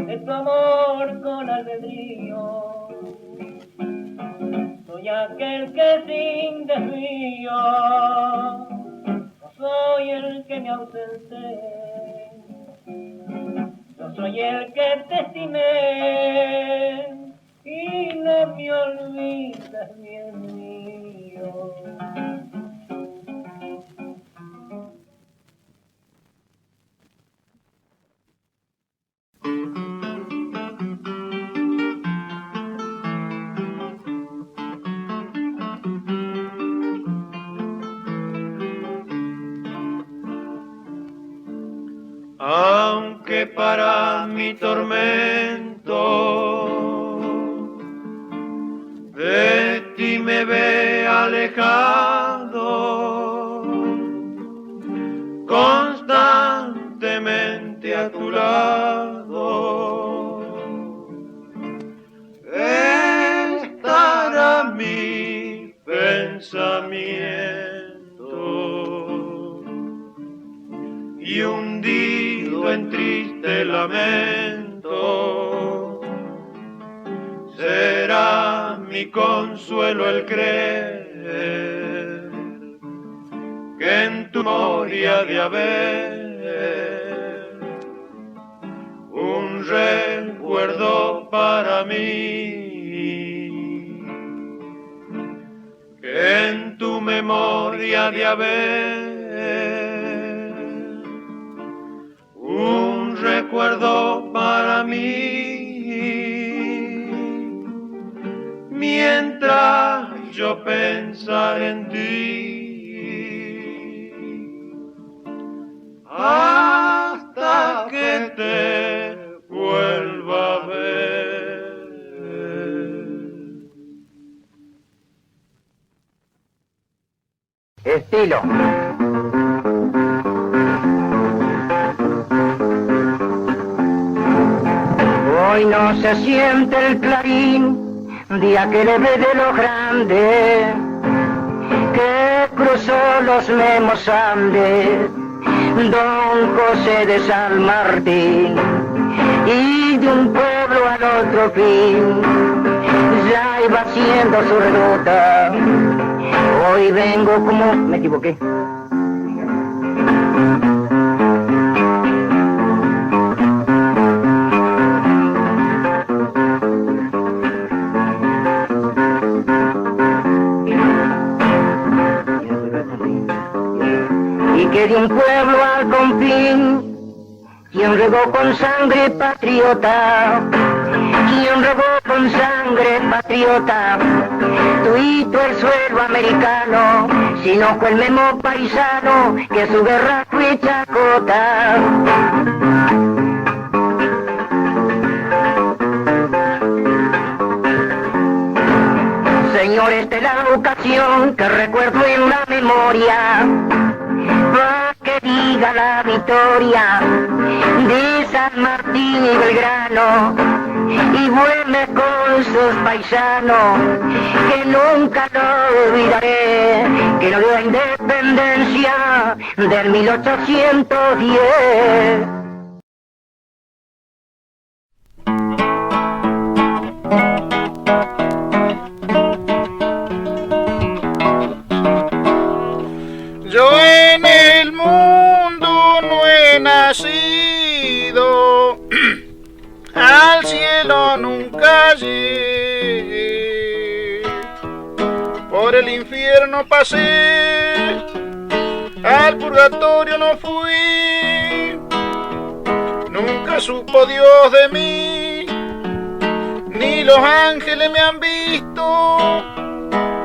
de tu amor con albedrío. Soy aquel que sin desvío, no soy el que me ausenté. Yo soy el que te estimé y no me olvides, bien mío. Aunque para mi tormento de ti me ve alejado, constantemente a tu lado estará mi pensamiento y hundido en triste de lamento. Será mi consuelo el creer que en tu memoria de haber un recuerdo para mí, que en tu memoria de haber un recuerdo para mí, mientras yo pensar en ti, hasta que te vuelva a ver. Estilo. Hoy no se siente el clarín de aquel ave de los grandes que cruzó los mismos Andes, don José de San Martín, y de un pueblo al otro fin ya iba haciendo su ruta. Hoy vengo como... me equivoqué. Y que de un pueblo al confín, quien regó con sangre patriota, quien regó con sangre patriota, tuito el suelo americano, sino fue el mismo paisano que su guerra fue chacota. Señores de la ocasión que recuerdo en la memoria, para que diga la victoria de San Martín y Belgrano, y vuelve con sus paisanos, que nunca lo olvidaré, que nos dio la independencia del 1810. Yo en el mundo no he nacido, al cielo nunca llegué, por el infierno pasé, al purgatorio no fui, nunca supo Dios de mí, ni los ángeles me han visto,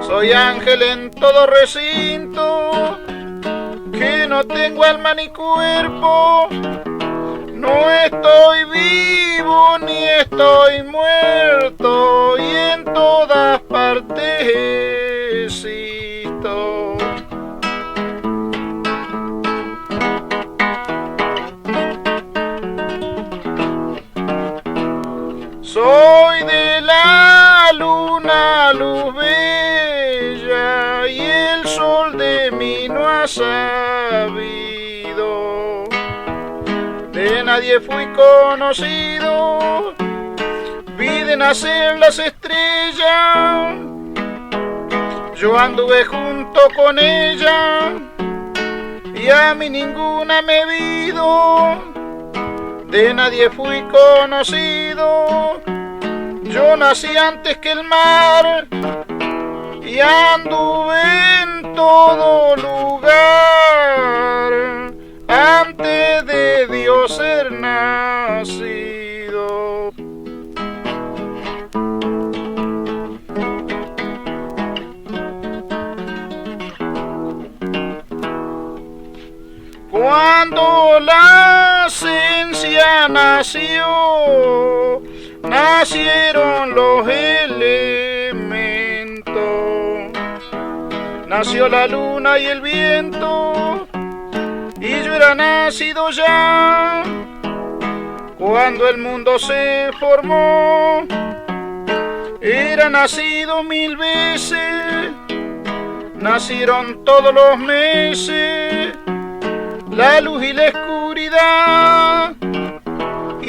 soy ángel en todo recinto, que no tengo alma ni cuerpo, no estoy vivo ni estoy muerto, y en todas partes existo. Soy de la luna, luz bella, y el sol de mí no ha sabido. De nadie fui conocido, vi de nacer las estrellas, yo anduve junto con ella, y a mí ninguna me vido. De nadie fui conocido, yo nací antes que el mar, y anduve en todo lugar, antes de Dios ser nacido. Cuando la ciencia nació, nacieron los elementos, nació la luna y el viento, y yo era nacido ya, cuando el mundo se formó, era nacido 1000 veces, nacieron todos los meses, la luz y la oscuridad,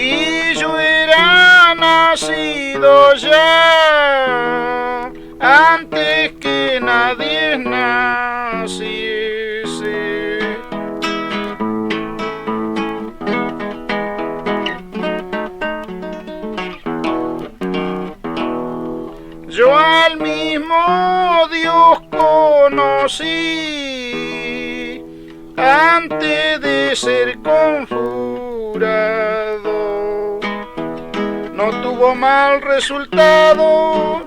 y yo era nacido ya antes que nadie naciese. Yo al mismo Dios conocí antes de ser conjurado. No tuvo mal resultado,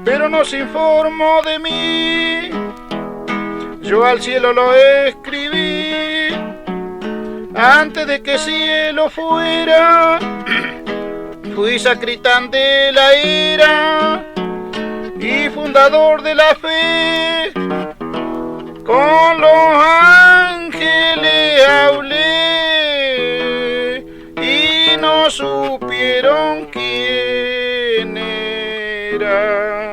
pero no se informó de mí. Yo al cielo lo escribí antes de que cielo fuera. Fui sacristán de la era y fundador de la fe. Con los ángeles hablé y no supieron quién era.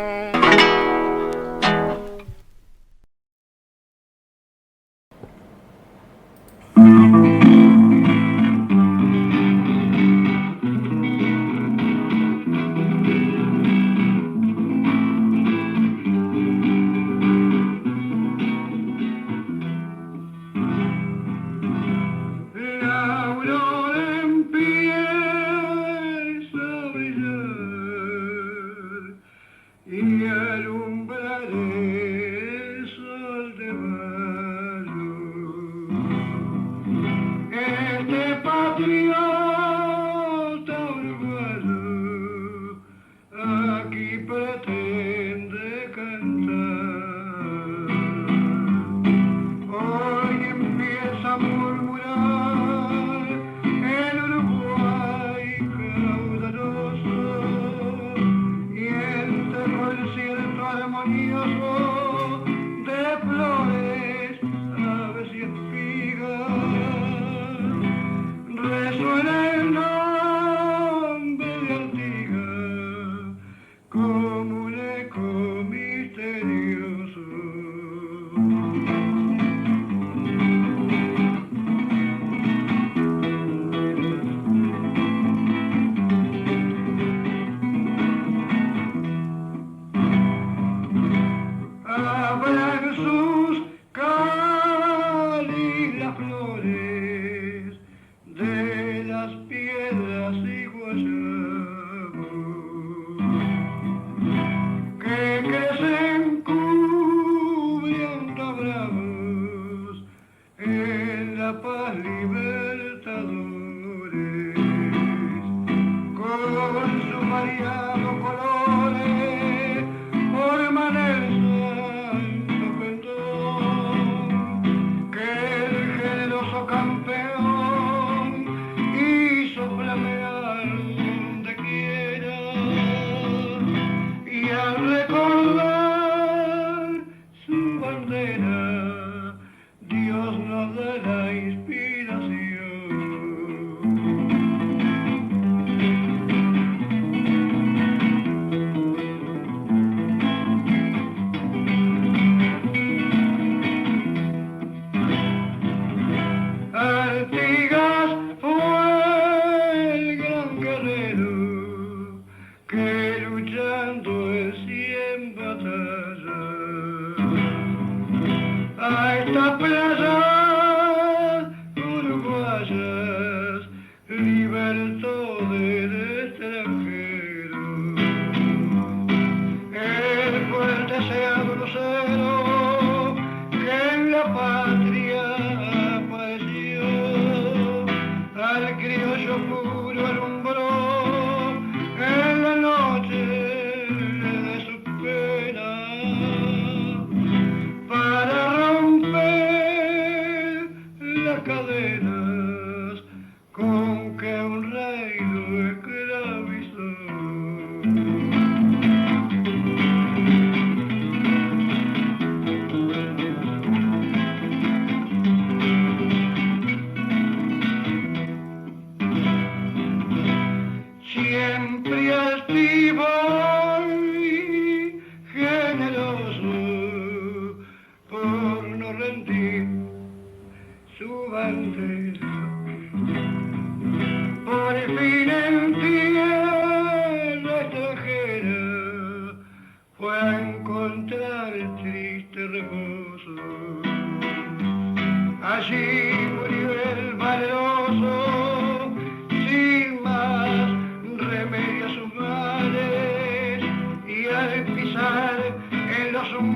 Para romper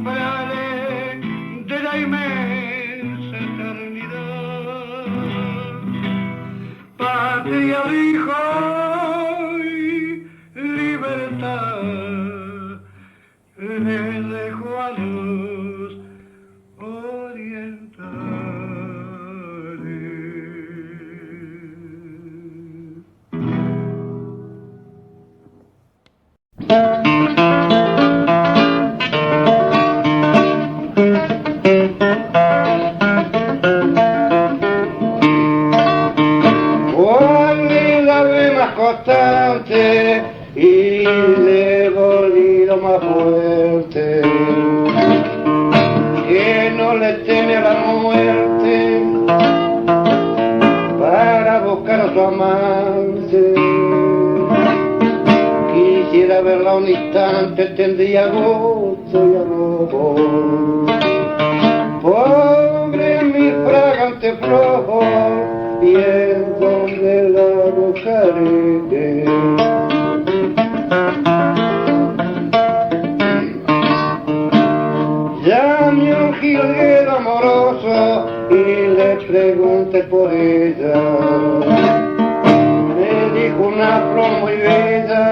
umbrales de la inmensa eternidad. Patria, hijo y libertad, le dejo a los orientales. Constante y le volvido más fuerte, que no le teme a la muerte para buscar a su amante. Quisiera verla un instante, tendría gusto y amor. Pobre mi fragante flor, y en donde la buscaré. Llame a un jilguero amoroso y le pregunte por ella. Me dijo una flor muy bella,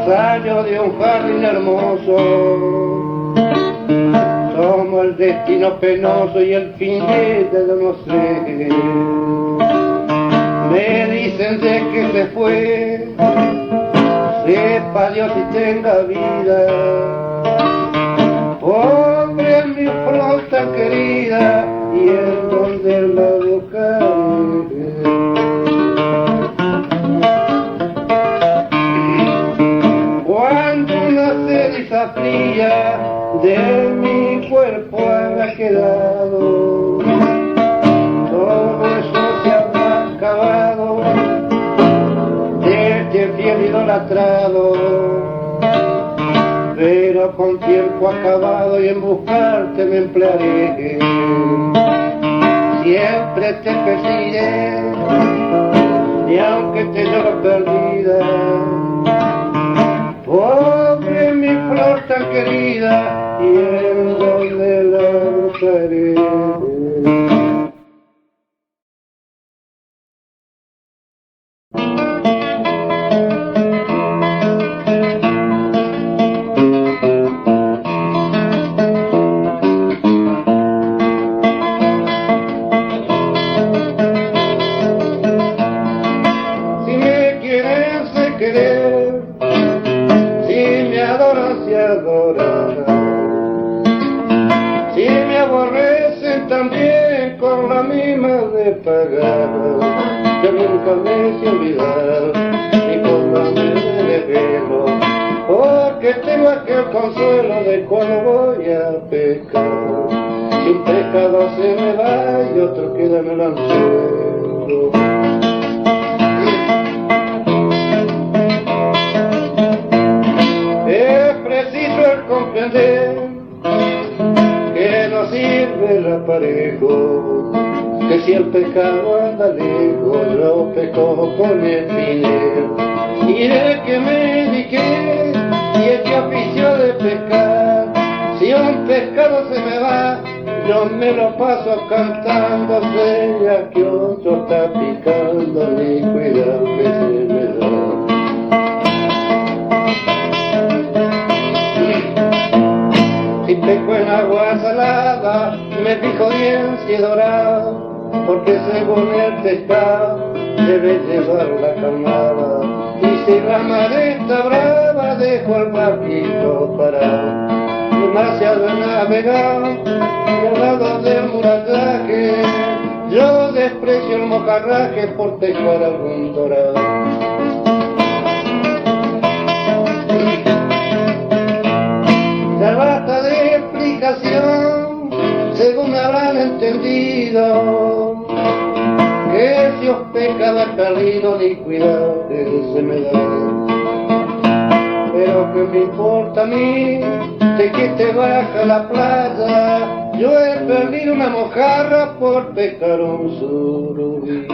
salió de un jardín hermoso. Como el destino penoso y el fin de ella yo no sé. Me dicen de que se fue, sepa Dios si tenga vida. Pobre mi flor tan querida, y en donde la buscaré. Cuando una ceniza fría de mi cuerpo habrá quedado, todo eso se habrá acabado, de este fiel idolatrado, pero con tiempo acabado y en buscarte me emplearé. Siempre te perseguiré, y aunque te lloro perdida, pobre mi flor tan querida, y en donde la buscaré. Si me quieren, sé querer, si me adoran, se adorarán. Si me aborrecen también, con la misma de pagar. Que nunca me sé olvidar, ni con la mente de velo, porque tengo aquel consuelo de cuando voy a pecar. Si un pecado se me va y otro queda en el anzuelo. Es preciso el comprender que no sirve el aparejo, que si el pecado anda lejos, yo peco con el dinero. Y el que me dediqué y el que ofició de pescar, si un pescado se me va, yo me lo paso cantando, sea que otro está picando, ni cuidado que se me da. Si pesco en agua salada, me fijo bien si es dorado, porque según el pescado debe llevar la camada. Y si la marea está brava, dejo el barquito parado. Demasiado he navegado y al lado del murataje, yo desprecio el mojarraje por pescar algún dorado. Ya basta de explicación, según habrán entendido, que si os pecado ha perdido, ni cuidado que se me da. Pero que me importa a mí, de que te baja la playa, yo he perdido una mojarra por pescar un surubí.